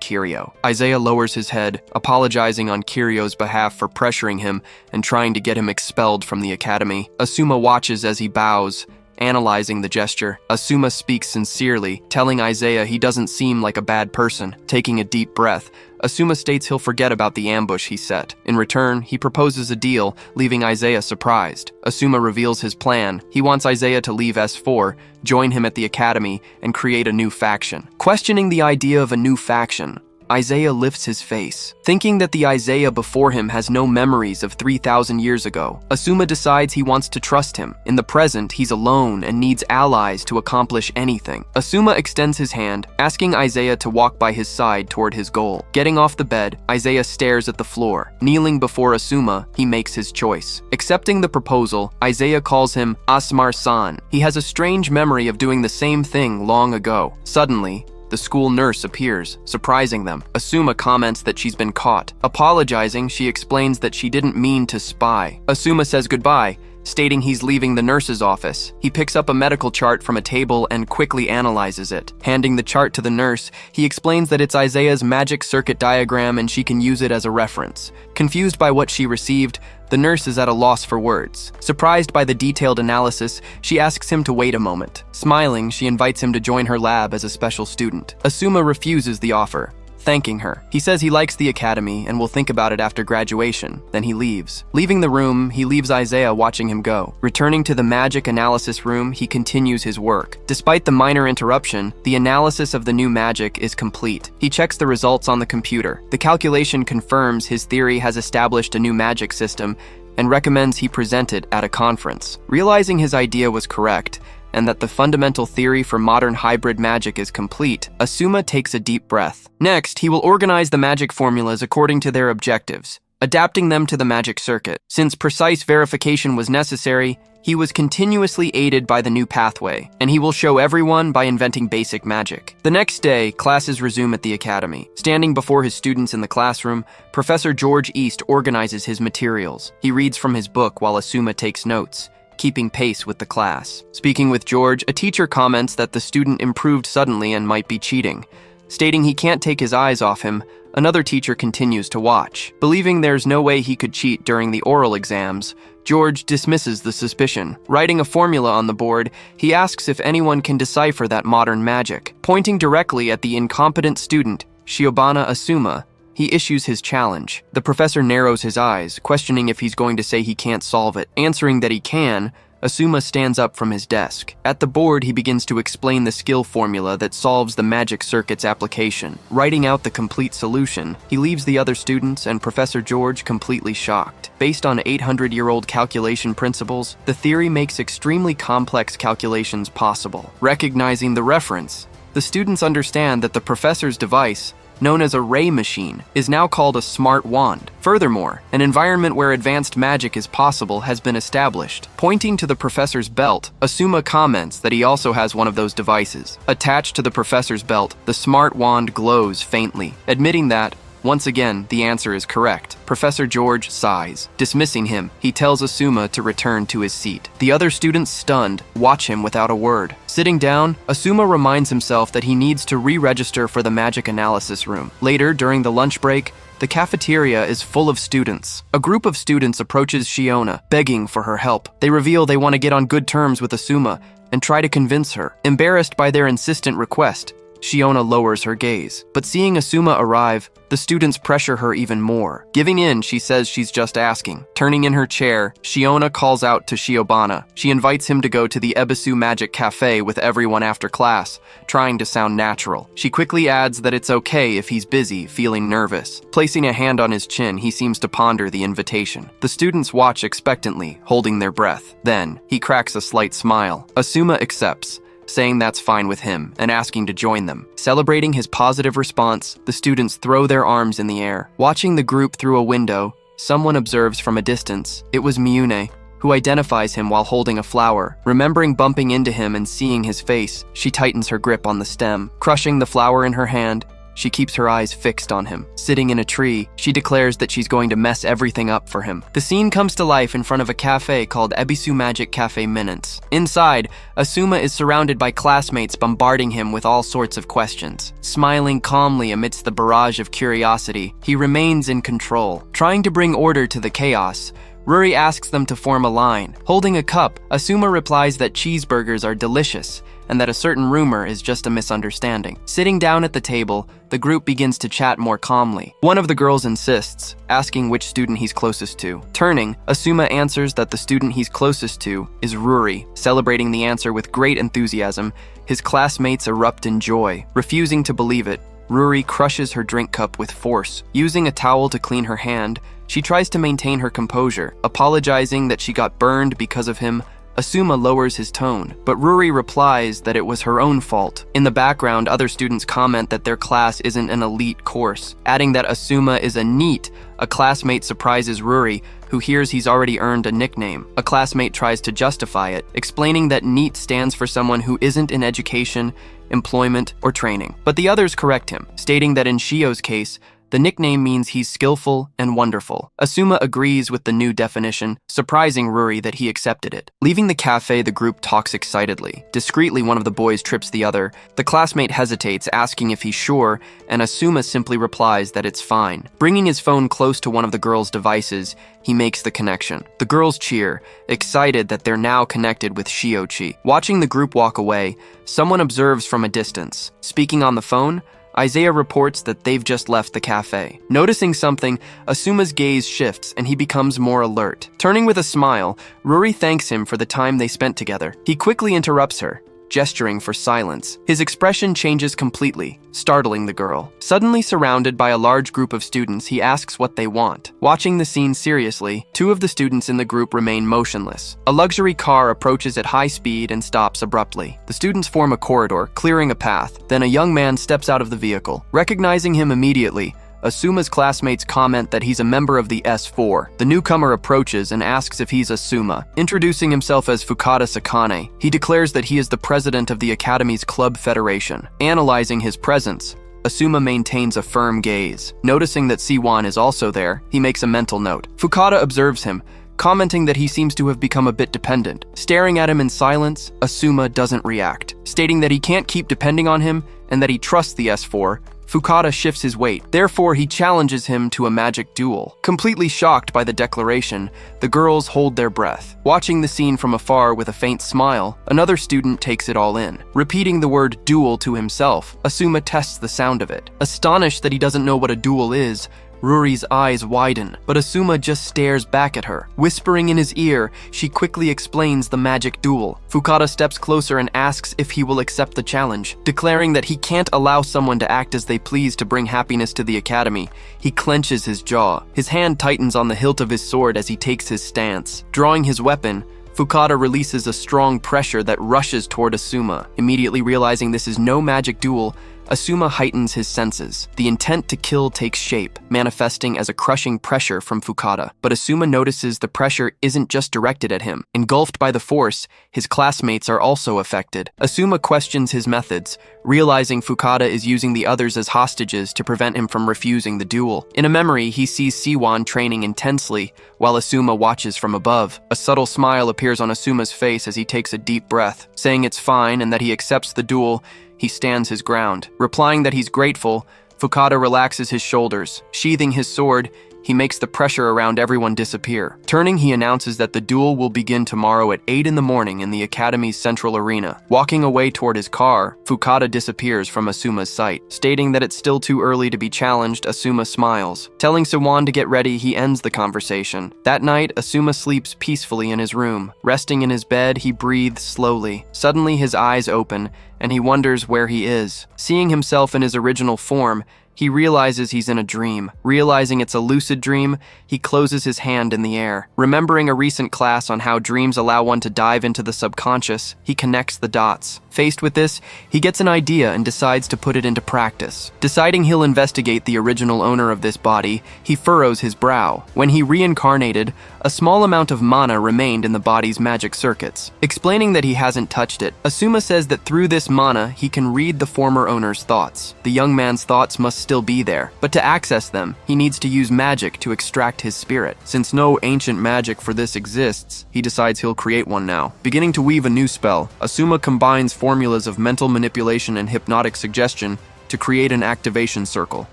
Kiryu. Isaiah lowers his head, apologizing on Kiryu's behalf for pressuring him and trying to get him expelled from the academy. Asuma watches as he bows, analyzing the gesture. Asuma speaks sincerely, telling Isaiah he doesn't seem like a bad person. Taking a deep breath, Asuma states he'll forget about the ambush he set. In return, he proposes a deal, leaving Isaiah surprised. Asuma reveals his plan. He wants Isaiah to leave S4, join him at the academy, and create a new faction. Questioning the idea of a new faction, Isaiah lifts his face, thinking that the Isaiah before him has no memories of 3,000 years ago. Asuma decides he wants to trust him. In the present, he's alone and needs allies to accomplish anything. Asuma extends his hand, asking Isaiah to walk by his side toward his goal. Getting off the bed, Isaiah stares at the floor. Kneeling before Asuma, he makes his choice. Accepting the proposal, Isaiah calls him Asmar-san. He has a strange memory of doing the same thing long ago. Suddenly, the school nurse appears, surprising them. Asuma comments that she's been caught. Apologizing, she explains that she didn't mean to spy. Asuma says goodbye, stating he's leaving the nurse's office. He picks up a medical chart from a table and quickly analyzes it. Handing the chart to the nurse, he explains that it's Isaiah's magic circuit diagram and she can use it as a reference. Confused by what she received, the nurse is at a loss for words. Surprised by the detailed analysis, she asks him to wait a moment. Smiling, she invites him to join her lab as a special student. Asuma refuses the offer, thanking her. He says he likes the academy and will think about it after graduation. Then he leaves. Leaving the room, he leaves Isaiah watching him go. Returning to the magic analysis room, he continues his work. Despite the minor interruption, the analysis of the new magic is complete. He checks the results on the computer. The calculation confirms his theory has established a new magic system and recommends he present it at a conference. Realizing his idea was correct, and that the fundamental theory for modern hybrid magic is complete, Asuma takes a deep breath. Next, he will organize the magic formulas according to their objectives, adapting them to the magic circuit. Since precise verification was necessary, he was continuously aided by the new pathway, and he will show everyone by inventing basic magic. The next day, classes resume at the academy. Standing before his students in the classroom, Professor George East organizes his materials. He reads from his book while Asuma takes notes, keeping pace with the class. Speaking with George, a teacher comments that the student improved suddenly and might be cheating. Stating he can't take his eyes off him, another teacher continues to watch. Believing there's no way he could cheat during the oral exams, George dismisses the suspicion. Writing a formula on the board, he asks if anyone can decipher that modern magic. Pointing directly at the incompetent student, Shiobana Asuma, he issues his challenge. The professor narrows his eyes, questioning if he's going to say he can't solve it. Answering that he can, Asuma stands up from his desk. At the board, he begins to explain the skill formula that solves the magic circuit's application. Writing out the complete solution, he leaves the other students and Professor George completely shocked. Based on 800-year-old calculation principles, the theory makes extremely complex calculations possible. Recognizing the reference, the students understand that the professor's device, known as a ray machine, is now called a smart wand. Furthermore, an environment where advanced magic is possible has been established. Pointing to the professor's belt, Asuma comments that he also has one of those devices. Attached to the professor's belt, the smart wand glows faintly, admitting that, once again, the answer is correct. Professor George sighs. Dismissing him, he tells Asuma to return to his seat. The other students, stunned, watch him without a word. Sitting down, Asuma reminds himself that he needs to re-register for the magic analysis room. Later, during the lunch break, the cafeteria is full of students. A group of students approaches Shiona, begging for her help. They reveal they want to get on good terms with Asuma and try to convince her. Embarrassed by their insistent request, Shiona lowers her gaze. But seeing Asuma arrive, the students pressure her even more. Giving in, she says she's just asking. Turning in her chair, Shiona calls out to Shiobana. She invites him to go to the Ebisu Magic Cafe with everyone after class, trying to sound natural. She quickly adds that it's okay if he's busy, feeling nervous. Placing a hand on his chin, he seems to ponder the invitation. The students watch expectantly, holding their breath. Then, he cracks a slight smile. Asuma accepts, saying that's fine with him and asking to join them. Celebrating his positive response, the students throw their arms in the air. Watching the group through a window, someone observes from a distance. It was Miyune, who identifies him while holding a flower. Remembering bumping into him and seeing his face, she tightens her grip on the stem. Crushing the flower in her hand, she keeps her eyes fixed on him. Sitting in a tree, she declares that she's going to mess everything up for him. The scene comes to life in front of a cafe called Ebisu Magic Cafe Minutes. Inside, Asuma is surrounded by classmates bombarding him with all sorts of questions. Smiling calmly amidst the barrage of curiosity, he remains in control. Trying to bring order to the chaos, Ruri asks them to form a line. Holding a cup, Asuma replies that cheeseburgers are delicious and that a certain rumor is just a misunderstanding. Sitting down at the table, the group begins to chat more calmly. One of the girls insists, asking which student he's closest to. Turning, Asuma answers that the student he's closest to is Ruri. Celebrating the answer with great enthusiasm, his classmates erupt in joy. Refusing to believe it, Ruri crushes her drink cup with force. Using a towel to clean her hand, she tries to maintain her composure. Apologizing that she got burned because of him, Asuma lowers his tone, but Ruri replies that it was her own fault. In the background, other students comment that their class isn't an elite course. Adding that Asuma is a NEET, a classmate surprises Ruri, who hears he's already earned a nickname. A classmate tries to justify it, explaining that NEET stands for someone who isn't in education, employment, or training. But the others correct him, stating that in Shio's case, the nickname means he's skillful and wonderful. Asuma agrees with the new definition, surprising Ruri that he accepted it. Leaving the cafe, the group talks excitedly. Discreetly, one of the boys trips the other. The classmate hesitates, asking if he's sure, and Asuma simply replies that it's fine. Bringing his phone close to one of the girl's devices, he makes the connection. The girls cheer, excited that they're now connected with Shiochi. Watching the group walk away, someone observes from a distance. Speaking on the phone, Isaiah reports that they've just left the cafe. Noticing something, Asuma's gaze shifts and he becomes more alert. Turning with a smile, Ruri thanks him for the time they spent together. He quickly interrupts her, gesturing for silence. His expression changes completely, startling the girl. Suddenly surrounded by a large group of students, he asks what they want. Watching the scene seriously, two of the students in the group remain motionless. A luxury car approaches at high speed and stops abruptly. The students form a corridor, clearing a path. Then a young man steps out of the vehicle. Recognizing him immediately, Asuma's classmates comment that he's a member of the S4. The newcomer approaches and asks if he's Asuma. Introducing himself as Fukada Sakane, he declares that he is the president of the Academy's club federation. Analyzing his presence, Asuma maintains a firm gaze. Noticing that Siwan is also there, he makes a mental note. Fukada observes him, commenting that he seems to have become a bit dependent. Staring at him in silence, Asuma doesn't react. Stating that he can't keep depending on him and that he trusts the S4, Fukada shifts his weight. Therefore, he challenges him to a magic duel. Completely shocked by the declaration, the girls hold their breath. Watching the scene from afar with a faint smile, another student takes it all in. Repeating the word duel to himself, Asuma tests the sound of it. Astonished that he doesn't know what a duel is, Ruri's eyes widen, but Asuma just stares back at her. Whispering in his ear, she quickly explains the magic duel. Fukada steps closer and asks if he will accept the challenge. Declaring that he can't allow someone to act as they please to bring happiness to the academy, he clenches his jaw. His hand tightens on the hilt of his sword as he takes his stance. Drawing his weapon, Fukada releases a strong pressure that rushes toward Asuma. Immediately realizing this is no magic duel, Asuma heightens his senses. The intent to kill takes shape, manifesting as a crushing pressure from Fukada. But Asuma notices the pressure isn't just directed at him. Engulfed by the force, his classmates are also affected. Asuma questions his methods, realizing Fukada is using the others as hostages to prevent him from refusing the duel. In a memory, he sees Siwan training intensely, while Asuma watches from above. A subtle smile appears on Asuma's face as he takes a deep breath. Saying it's fine and that he accepts the duel, he stands his ground. Replying that he's grateful, Fukada relaxes his shoulders. Sheathing his sword, he makes the pressure around everyone disappear. Turning, he announces that the duel will begin tomorrow at 8 in the morning in the Academy's central arena. Walking away toward his car, Fukada disappears from Asuma's sight. Stating that it's still too early to be challenged, Asuma smiles. Telling Suwon to get ready, he ends the conversation. That night, Asuma sleeps peacefully in his room. Resting in his bed, he breathes slowly. Suddenly, his eyes open, and he wonders where he is. Seeing himself in his original form, he realizes he's in a dream. Realizing it's a lucid dream, he closes his hand in the air. Remembering a recent class on how dreams allow one to dive into the subconscious, he connects the dots. Faced with this, he gets an idea and decides to put it into practice. Deciding he'll investigate the original owner of this body, he furrows his brow. When he reincarnated, a small amount of mana remained in the body's magic circuits. Explaining that he hasn't touched it, Asuma says that through this mana, he can read the former owner's thoughts. The young man's thoughts must still be there, but to access them, he needs to use magic to extract his spirit. Since no ancient magic for this exists, he decides he'll create one now. Beginning to weave a new spell, Asuma combines formulas of mental manipulation and hypnotic suggestion to create an activation circle.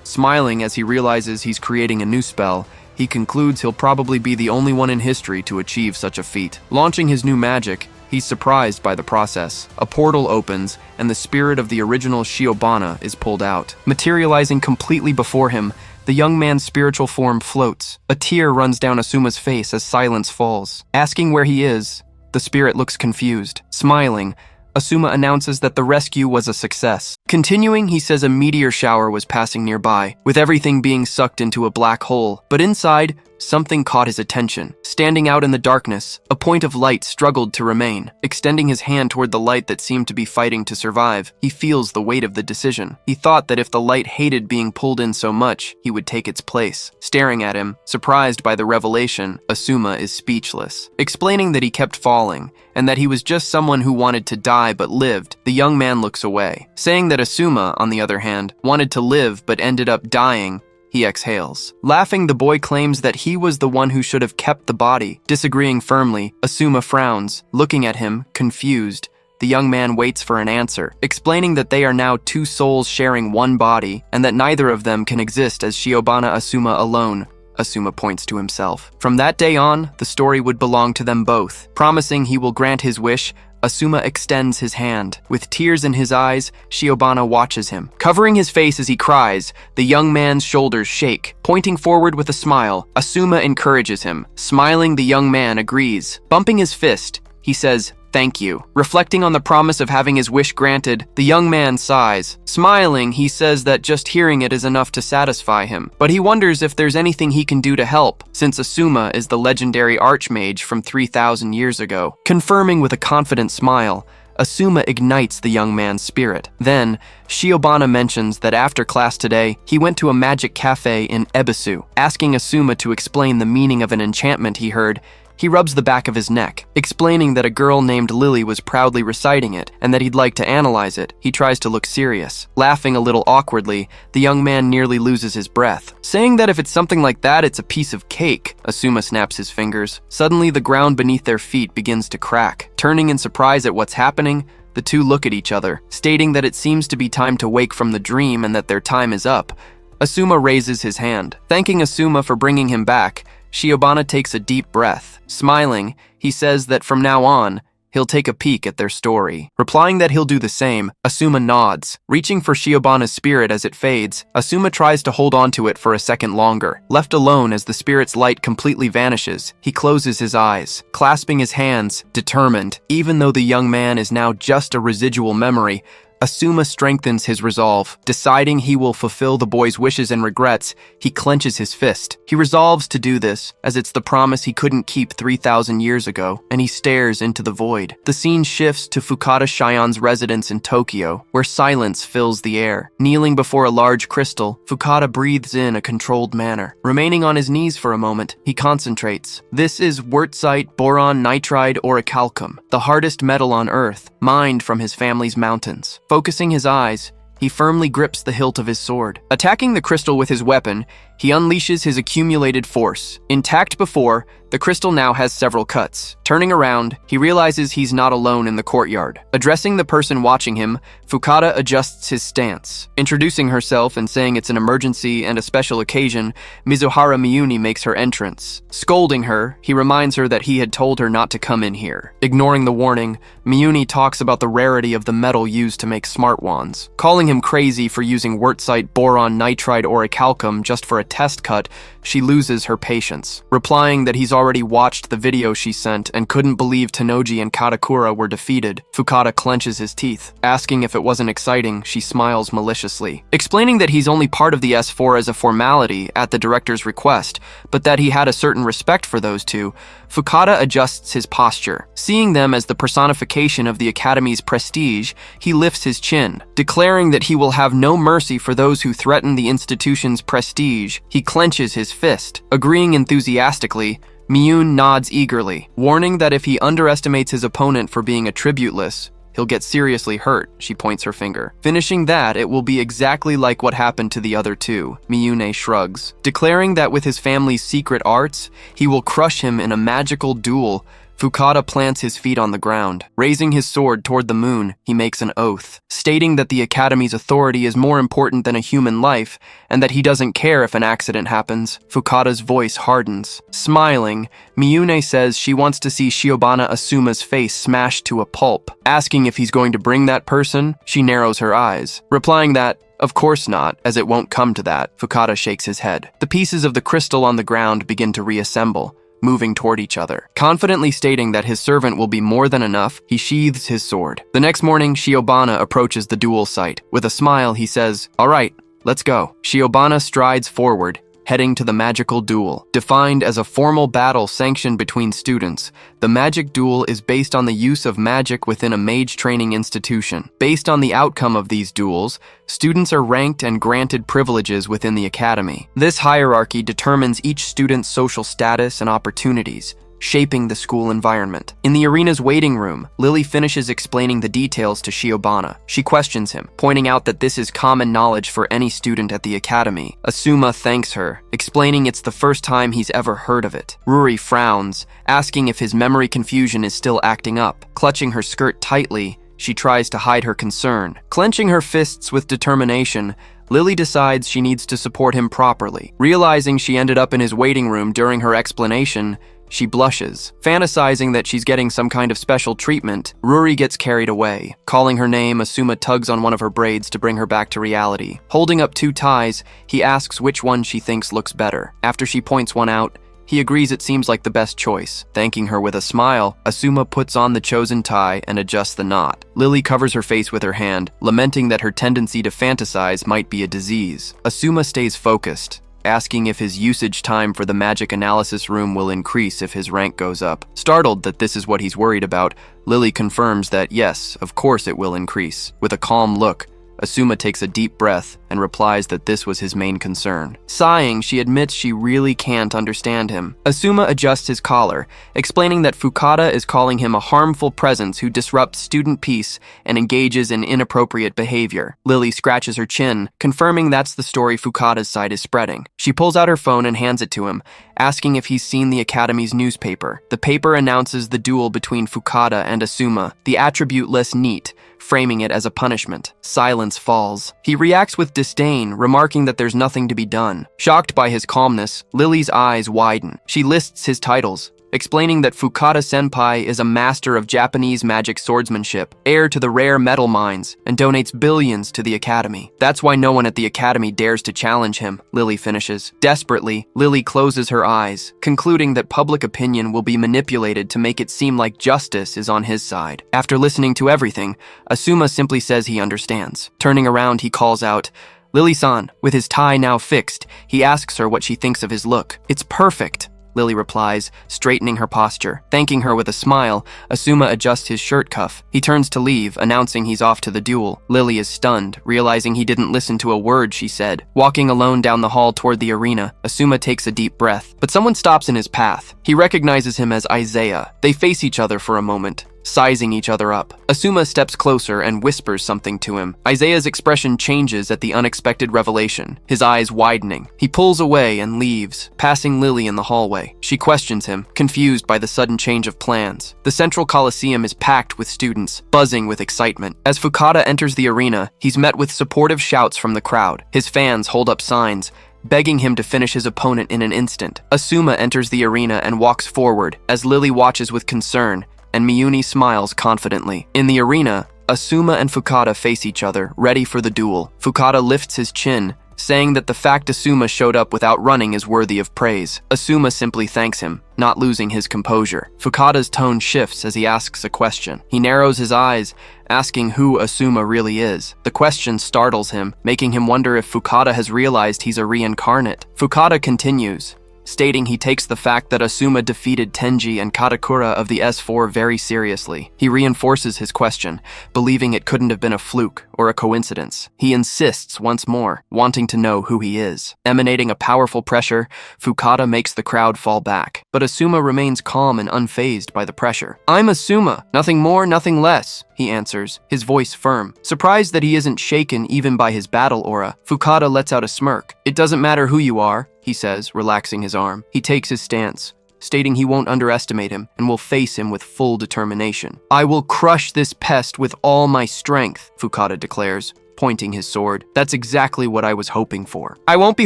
Smiling as he realizes he's creating a new spell, he concludes he'll probably be the only one in history to achieve such a feat. Launching his new magic, he's surprised by the process. A portal opens, and the spirit of the original Shiobana is pulled out. Materializing completely before him, the young man's spiritual form floats. A tear runs down Asuma's face as silence falls. Asking where he is, the spirit looks confused. Smiling, Asuma announces that the rescue was a success. Continuing, he says a meteor shower was passing nearby, with everything being sucked into a black hole. But inside, something caught his attention. Standing out in the darkness, a point of light struggled to remain. Extending his hand toward the light that seemed to be fighting to survive, he feels the weight of the decision. He thought that if the light hated being pulled in so much, he would take its place. Staring at him, surprised by the revelation, Asuma is speechless. Explaining that he kept falling, and that he was just someone who wanted to die but lived, the young man looks away. Saying that Asuma, on the other hand, wanted to live but ended up dying, he exhales. Laughing, the boy claims that he was the one who should have kept the body. Disagreeing firmly, Asuma frowns. Looking at him, confused, the young man waits for an answer, explaining that they are now two souls sharing one body, and that neither of them can exist as Shiobana Asuma alone. Asuma points to himself. From that day on, the story would belong to them both. Promising he will grant his wish, Asuma extends his hand. With tears in his eyes, Shiobana watches him. Covering his face as he cries, the young man's shoulders shake. Pointing forward with a smile, Asuma encourages him. Smiling, the young man agrees. Bumping his fist, he says, "Thank you." Reflecting on the promise of having his wish granted, the young man sighs. Smiling, he says that just hearing it is enough to satisfy him. But he wonders if there's anything he can do to help, since Asuma is the legendary Archmage from 3,000 years ago. Confirming with a confident smile, Asuma ignites the young man's spirit. Then, Shiobana mentions that after class today, he went to a magic cafe in Ebisu. Asking Asuma to explain the meaning of an enchantment he heard, he rubs the back of his neck. Explaining that a girl named Lily was proudly reciting it, and that he'd like to analyze it, he tries to look serious. Laughing a little awkwardly, the young man nearly loses his breath. Saying that if it's something like that, it's a piece of cake, Asuma snaps his fingers. Suddenly, the ground beneath their feet begins to crack. Turning in surprise at what's happening, the two look at each other, stating that it seems to be time to wake from the dream and that their time is up. Asuma raises his hand. Thanking Asuma for bringing him back, Shiobana takes a deep breath. Smiling, he says that from now on, he'll take a peek at their story. Replying that he'll do the same, Asuma nods. Reaching for Shiobana's spirit as it fades, Asuma tries to hold onto it for a second longer. Left alone as the spirit's light completely vanishes, he closes his eyes. Clasping his hands, determined, even though the young man is now just a residual memory, Asuma strengthens his resolve. Deciding he will fulfill the boy's wishes and regrets, he clenches his fist. He resolves to do this, as it's the promise he couldn't keep 3,000 years ago, and he stares into the void. The scene shifts to Fukada Shion's residence in Tokyo, where silence fills the air. Kneeling before a large crystal, Fukada breathes in a controlled manner. Remaining on his knees for a moment, he concentrates. This is wurtzite, boron, nitride, orichalcum, the hardest metal on Earth, mined from his family's mountains. Focusing his eyes, he firmly grips the hilt of his sword. Attacking the crystal with his weapon, he unleashes his accumulated force. Intact before, The crystal now has several cuts. Turning around, he realizes he's not alone in the courtyard. Addressing the person watching him, Fukada adjusts his stance. Introducing herself and saying it's an emergency and a special occasion, Mizuhara Miyuni makes her entrance. Scolding her, he reminds her that he had told her not to come in here. Ignoring the warning, Miyuni talks about the rarity of the metal used to make smart wands. Calling him crazy for using Wurtzite boron nitride orichalcum just for a test cut, she loses her patience. Replying that he's already watched the video she sent and couldn't believe Tenoji and Katakura were defeated, Fukada clenches his teeth. Asking if it wasn't exciting, she smiles maliciously. Explaining that he's only part of the S4 as a formality at the director's request, but that he had a certain respect for those two, Fukada adjusts his posture. Seeing them as the personification of the Academy's prestige, he lifts his chin. Declaring that he will have no mercy for those who threaten the institution's prestige, he clenches his fist. Agreeing enthusiastically, Miyun nods eagerly, warning that if he underestimates his opponent for being attributeless, he'll get seriously hurt, she points her finger. Finishing that, it will be exactly like what happened to the other two, Miyune shrugs. Declaring that with his family's secret arts, he will crush him in a magical duel, Fukada plants his feet on the ground. Raising his sword toward the moon, he makes an oath, stating that the Academy's authority is more important than a human life, and that he doesn't care if an accident happens. Fukada's voice hardens. Smiling, Miyune says she wants to see Shiobana Asuma's face smashed to a pulp. Asking if he's going to bring that person, she narrows her eyes, replying that, of course not, as it won't come to that. Fukada shakes his head. The pieces of the crystal on the ground begin to reassemble, moving toward each other. Confidently stating that his servant will be more than enough, he sheathes his sword. The next morning, Shiobana approaches the duel site. With a smile, he says, "All right, let's go." Shiobana strides forward, heading to the magical duel. Defined as a formal battle sanctioned between students, the magic duel is based on the use of magic within a mage training institution. Based on the outcome of these duels, students are ranked and granted privileges within the academy. This hierarchy determines each student's social status and opportunities, shaping the school environment. In the arena's waiting room, Lily finishes explaining the details to Shiobana. She questions him, pointing out that this is common knowledge for any student at the academy. Asuma thanks her, explaining it's the first time he's ever heard of it. Ruri frowns, asking if his memory confusion is still acting up. Clutching her skirt tightly, she tries to hide her concern. Clenching her fists with determination, Lily decides she needs to support him properly. Realizing she ended up in his waiting room during her explanation, she blushes. Fantasizing that she's getting some kind of special treatment, Ruri gets carried away. Calling her name, Asuma tugs on one of her braids to bring her back to reality. Holding up two ties, he asks which one she thinks looks better. After she points one out, he agrees it seems like the best choice. Thanking her with a smile, Asuma puts on the chosen tie and adjusts the knot. Lily covers her face with her hand, lamenting that her tendency to fantasize might be a disease. Asuma stays focused, asking if his usage time for the magic analysis room will increase if his rank goes up. Startled that this is what he's worried about, Lily confirms that yes, of course it will increase. With a calm look, Asuma takes a deep breath and replies that this was his main concern. Sighing, she admits she really can't understand him. Asuma adjusts his collar, explaining that Fukada is calling him a harmful presence who disrupts student peace and engages in inappropriate behavior. Lily scratches her chin, confirming that's the story Fukada's side is spreading. She pulls out her phone and hands it to him, asking if he's seen the Academy's newspaper. The paper announces the duel between Fukada and Asuma, the attribute-less NEET, framing it as a punishment. Silence falls. He reacts with disdain, remarking that there's nothing to be done. Shocked by his calmness, Lily's eyes widen. She lists his titles, explaining that Fukada-senpai is a master of Japanese magic swordsmanship, heir to the rare metal mines, and donates billions to the academy. That's why no one at the academy dares to challenge him, Lily finishes. Desperately, Lily closes her eyes, concluding that public opinion will be manipulated to make it seem like justice is on his side. After listening to everything, Asuma simply says he understands. Turning around, he calls out, "Lily-san." With his tie now fixed, he asks her what she thinks of his look. "It's perfect," Lily replies, straightening her posture. Thanking her with a smile, Asuma adjusts his shirt cuff. He turns to leave, announcing he's off to the duel. Lily is stunned, realizing he didn't listen to a word she said. Walking alone down the hall toward the arena, Asuma takes a deep breath, but someone stops in his path. He recognizes him as Isaiah. They face each other for a moment, sizing each other up. Asuma steps closer and whispers something to him. Isaiah's expression changes at the unexpected revelation, his eyes widening. He pulls away and leaves, passing Lily in the hallway. She questions him, confused by the sudden change of plans. The Central Coliseum is packed with students, buzzing with excitement. As Fukada enters the arena, he's met with supportive shouts from the crowd. His fans hold up signs, begging him to finish his opponent in an instant. Asuma enters the arena and walks forward, as Lily watches with concern, and Miyuni smiles confidently. In the arena, Asuma and Fukada face each other, ready for the duel. Fukada lifts his chin, saying that the fact Asuma showed up without running is worthy of praise. Asuma simply thanks him, not losing his composure. Fukada's tone shifts as he asks a question. He narrows his eyes, asking who Asuma really is. The question startles him, making him wonder if Fukada has realized he's a reincarnate. Fukada continues, stating he takes the fact that Asuma defeated Tenji and Katakura of the S4 very seriously. He reinforces his question, believing it couldn't have been a fluke or a coincidence. He insists once more, wanting to know who he is. Emanating a powerful pressure, Fukada makes the crowd fall back, but Asuma remains calm and unfazed by the pressure. "I'm Asuma, nothing more, nothing less," he answers, his voice firm. Surprised that he isn't shaken even by his battle aura, Fukada lets out a smirk. "It doesn't matter who you are," he says, relaxing his arm. He takes his stance, stating he won't underestimate him and will face him with full determination. "I will crush this pest with all my strength," Fukada declares, pointing his sword. "That's exactly what I was hoping for." "I won't be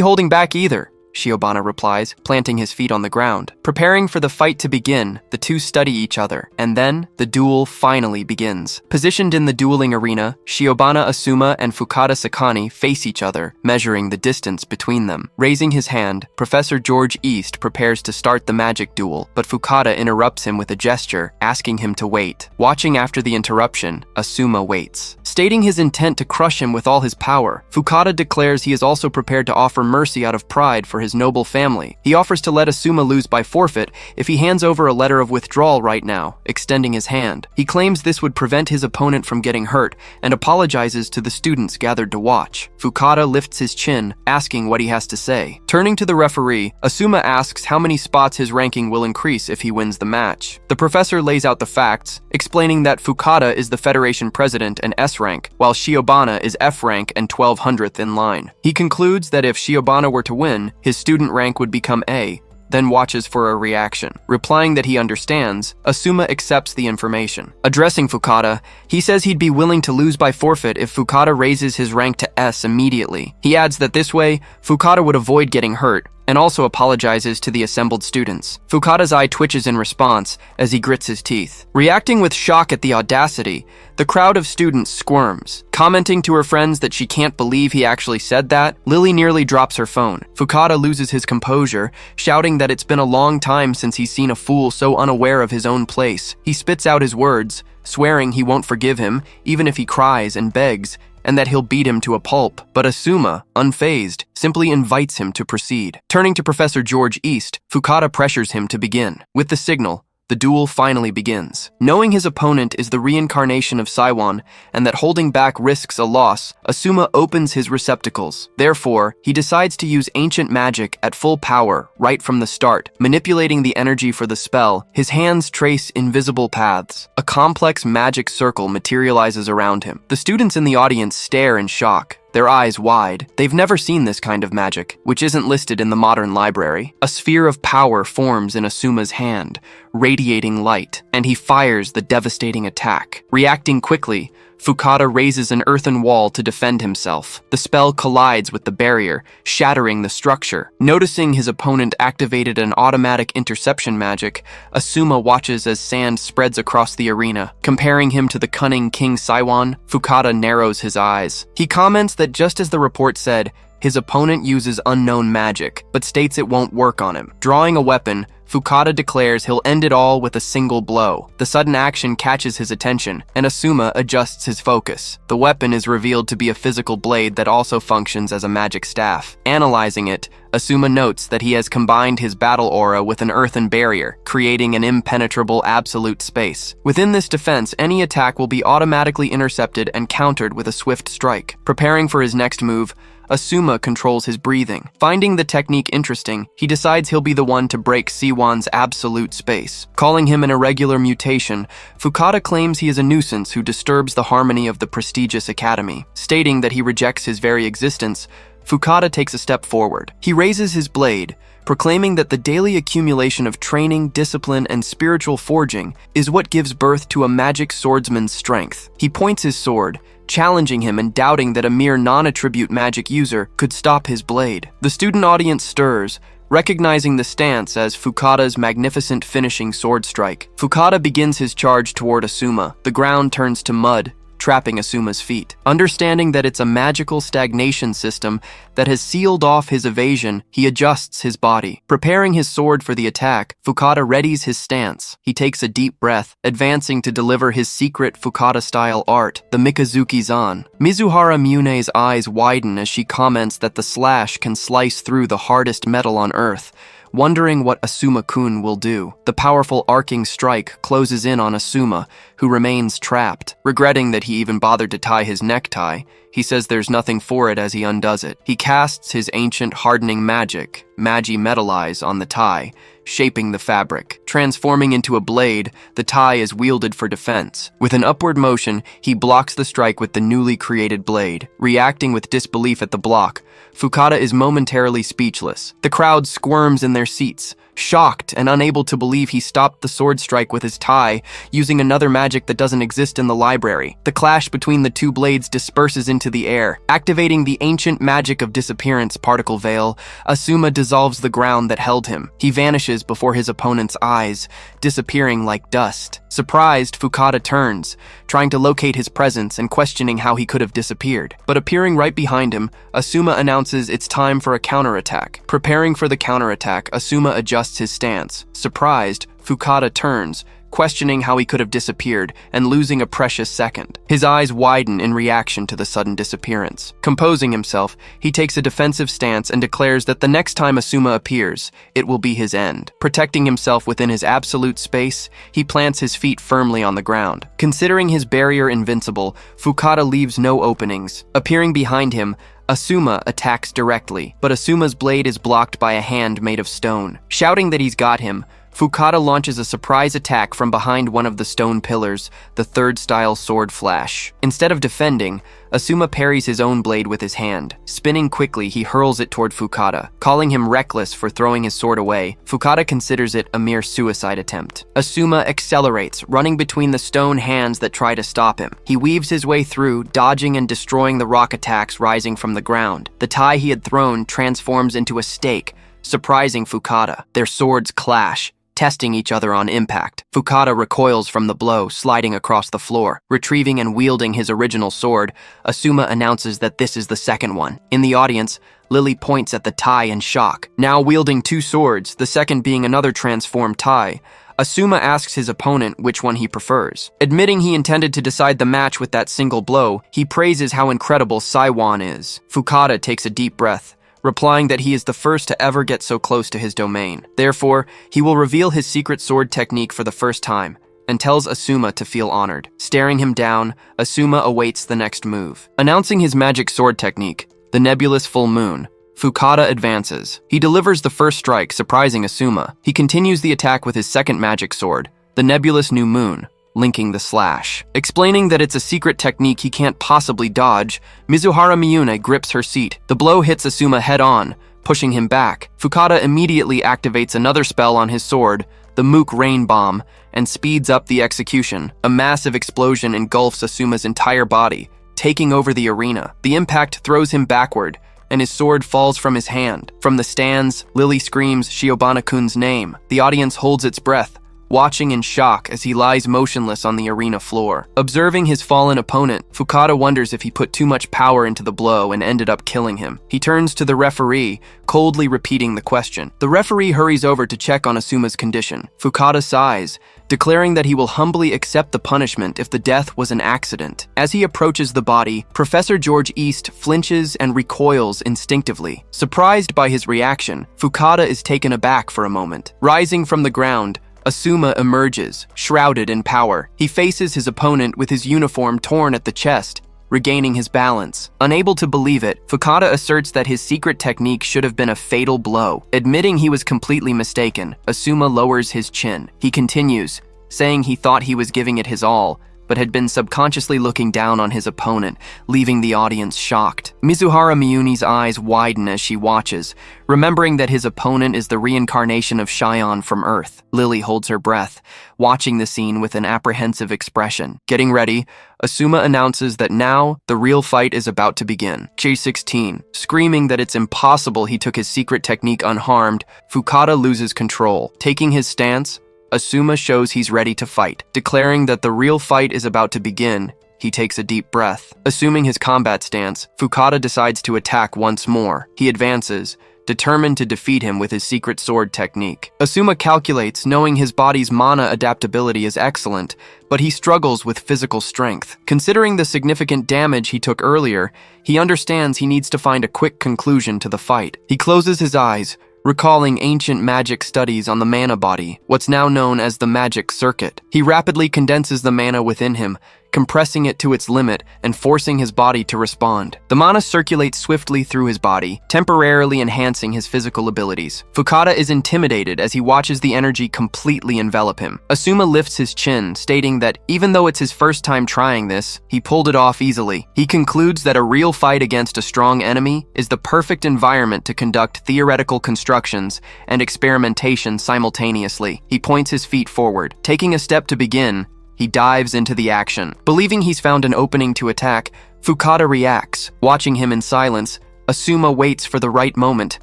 holding back either," Shiobana replies, planting his feet on the ground. Preparing for the fight to begin, the two study each other, and then the duel finally begins. Positioned in the dueling arena, Shiobana Asuma and Fukada Sakani face each other, measuring the distance between them. Raising his hand, Professor George East prepares to start the magic duel, but Fukada interrupts him with a gesture, asking him to wait. Watching after the interruption, Asuma waits. Stating his intent to crush him with all his power, Fukada declares he is also prepared to offer mercy out of pride for his noble family. He offers to let Asuma lose by forfeit if he hands over a letter of withdrawal right now, extending his hand. He claims this would prevent his opponent from getting hurt and apologizes to the students gathered to watch. Fukada lifts his chin, asking what he has to say. Turning to the referee, Asuma asks how many spots his ranking will increase if he wins the match. The professor lays out the facts, explaining that Fukada is the Federation President and S rank, while Shiobana is F rank and 1200th in line. He concludes that if Shiobana were to win, his student rank would become A, then watches for a reaction. Replying that he understands, Asuma accepts the information. Addressing Fukada, he says he'd be willing to lose by forfeit if Fukada raises his rank to S immediately. He adds that this way, Fukada would avoid getting hurt, and also apologizes to the assembled students. Fukada's eye twitches in response as he grits his teeth. Reacting with shock at the audacity, the crowd of students squirms. Commenting to her friends that she can't believe he actually said that, Lily nearly drops her phone. Fukada loses his composure, shouting that it's been a long time since he's seen a fool so unaware of his own place. He spits out his words, swearing he won't forgive him, even if he cries and begs, and that he'll beat him to a pulp. But Asuma, unfazed, simply invites him to proceed. Turning to Professor George East, Fukada pressures him to begin. With the signal, the duel finally begins. Knowing his opponent is the reincarnation of Saiwan and that holding back risks a loss, Asuma opens his receptacles. Therefore, he decides to use ancient magic at full power right from the start. Manipulating the energy for the spell, his hands trace invisible paths. A complex magic circle materializes around him. The students in the audience stare in shock, their eyes wide. They've never seen this kind of magic, which isn't listed in the modern library. A sphere of power forms in Asuma's hand, radiating light, and he fires the devastating attack. Reacting quickly, Fukada raises an earthen wall to defend himself. The spell collides with the barrier, shattering the structure. Noticing his opponent activated an automatic interception magic, Asuma watches as sand spreads across the arena. Comparing him to the cunning King Saiwan, Fukada narrows his eyes. He comments that just as the report said, his opponent uses unknown magic, but states it won't work on him. Drawing a weapon, Fukada declares he'll end it all with a single blow. The sudden action catches his attention, and Asuma adjusts his focus. The weapon is revealed to be a physical blade that also functions as a magic staff. Analyzing it, Asuma notes that he has combined his battle aura with an earthen barrier, creating an impenetrable absolute space. Within this defense, any attack will be automatically intercepted and countered with a swift strike. Preparing for his next move, Asuma controls his breathing. Finding the technique interesting, he decides he'll be the one to break Siwon's absolute space. Calling him an irregular mutation, Fukada claims he is a nuisance who disturbs the harmony of the prestigious academy. Stating that he rejects his very existence, Fukada takes a step forward. He raises his blade, proclaiming that the daily accumulation of training, discipline, and spiritual forging is what gives birth to a magic swordsman's strength. He points his sword, challenging him and doubting that a mere non-attribute magic user could stop his blade. The student audience stirs, recognizing the stance as Fukada's magnificent finishing sword strike. Fukada begins his charge toward Asuma. The ground turns to mud, trapping Asuma's feet. Understanding that it's a magical stagnation system that has sealed off his evasion, he adjusts his body. Preparing his sword for the attack, Fukada readies his stance. He takes a deep breath, advancing to deliver his secret Fukada-style art, the Mikazuki-zan. Mizuhara Mune's eyes widen as she comments that the slash can slice through the hardest metal on Earth, wondering what Asuma-kun will do. The powerful arcing strike closes in on Asuma, who remains trapped. Regretting that he even bothered to tie his necktie, he says there's nothing for it as he undoes it. He casts his ancient hardening magic, Magi Metallize, on the tie, shaping the fabric. Transforming into a blade, the tie is wielded for defense. With an upward motion, he blocks the strike with the newly created blade. Reacting with disbelief at the block, Fukada is momentarily speechless. The crowd squirms in their seats, shocked and unable to believe he stopped the sword strike with his tie, using another magic that doesn't exist in the library. The clash between the two blades disperses into the air. Activating the ancient magic of disappearance particle veil, Asuma dissolves the ground that held him. He vanishes before his opponent's eyes, disappearing like dust. Surprised, Fukada turns, trying to locate his presence and questioning how he could have disappeared. But appearing right behind him, Asuma announces it's time for a counterattack. Preparing for the counterattack, Asuma adjusts his stance. Surprised, Fukada turns, questioning how he could have disappeared and losing a precious second. His eyes widen in reaction to the sudden disappearance. Composing himself, he takes a defensive stance and declares that the next time Asuma appears, it will be his end. Protecting himself within his absolute space, he plants his feet firmly on the ground. Considering his barrier invincible, Fukada leaves no openings. Appearing behind him, Asuma attacks directly, but Asuma's blade is blocked by a hand made of stone. Shouting that he's got him, Fukada launches a surprise attack from behind one of the stone pillars, the third-style sword flash. Instead of defending, Asuma parries his own blade with his hand. Spinning quickly, he hurls it toward Fukada. Calling him reckless for throwing his sword away, Fukada considers it a mere suicide attempt. Asuma accelerates, running between the stone hands that try to stop him. He weaves his way through, dodging and destroying the rock attacks rising from the ground. The tie he had thrown transforms into a stake, surprising Fukada. Their swords clash, testing each other on impact. Fukada recoils from the blow, sliding across the floor. Retrieving and wielding his original sword, Asuma announces that this is the second one. In the audience, Lily points at the tie in shock. Now wielding two swords, the second being another transformed tie, Asuma asks his opponent which one he prefers. Admitting he intended to decide the match with that single blow, he praises how incredible Siwon is. Fukada takes a deep breath, replying that he is the first to ever get so close to his domain. Therefore, he will reveal his secret sword technique for the first time, and tells Asuma to feel honored. Staring him down, Asuma awaits the next move. Announcing his magic sword technique, the nebulous full moon, Fukada advances. He delivers the first strike, surprising Asuma. He continues the attack with his second magic sword, the nebulous new moon, linking the slash. Explaining that it's a secret technique he can't possibly dodge, Mizuhara Miyune grips her seat. The blow hits Asuma head-on, pushing him back. Fukada immediately activates another spell on his sword, the Mook Rain Bomb, and speeds up the execution. A massive explosion engulfs Asuma's entire body, taking over the arena. The impact throws him backward, and his sword falls from his hand. From the stands, Lily screams Shiobana-kun's name. The audience holds its breath, watching in shock as he lies motionless on the arena floor. Observing his fallen opponent, Fukada wonders if he put too much power into the blow and ended up killing him. He turns to the referee, coldly repeating the question. The referee hurries over to check on Asuma's condition. Fukada sighs, declaring that he will humbly accept the punishment if the death was an accident. As he approaches the body, Professor George East flinches and recoils instinctively. Surprised by his reaction, Fukada is taken aback for a moment. Rising from the ground, Asuma emerges, shrouded in power. He faces his opponent with his uniform torn at the chest, regaining his balance. Unable to believe it, Fukada asserts that his secret technique should have been a fatal blow. Admitting he was completely mistaken, Asuma lowers his chin. He continues, saying he thought he was giving it his all, but had been subconsciously looking down on his opponent, leaving the audience shocked. Mizuhara Miyuni's eyes widen as she watches, remembering that his opponent is the reincarnation of Shion from Earth. Lily holds her breath, watching the scene with an apprehensive expression. Getting ready, Asuma announces that now the real fight is about to begin. J16. Screaming that it's impossible he took his secret technique unharmed, Fukada loses control. Taking his stance, Asuma shows he's ready to fight. Declaring that the real fight is about to begin, he takes a deep breath. Assuming his combat stance, Fukada decides to attack once more. He advances, determined to defeat him with his secret sword technique. Asuma calculates, knowing his body's mana adaptability is excellent, but he struggles with physical strength. Considering the significant damage he took earlier, he understands he needs to find a quick conclusion to the fight. He closes his eyes, recalling ancient magic studies on the mana body, what's now known as the magic circuit. He rapidly condenses the mana within him, compressing it to its limit and forcing his body to respond. The mana circulates swiftly through his body, temporarily enhancing his physical abilities. Fukada is intimidated as he watches the energy completely envelop him. Asuma lifts his chin, stating that even though it's his first time trying this, he pulled it off easily. He concludes that a real fight against a strong enemy is the perfect environment to conduct theoretical constructions and experimentation simultaneously. He points his feet forward. Taking a step to begin, he dives into the action. Believing he's found an opening to attack, Fukada reacts. Watching him in silence, Asuma waits for the right moment.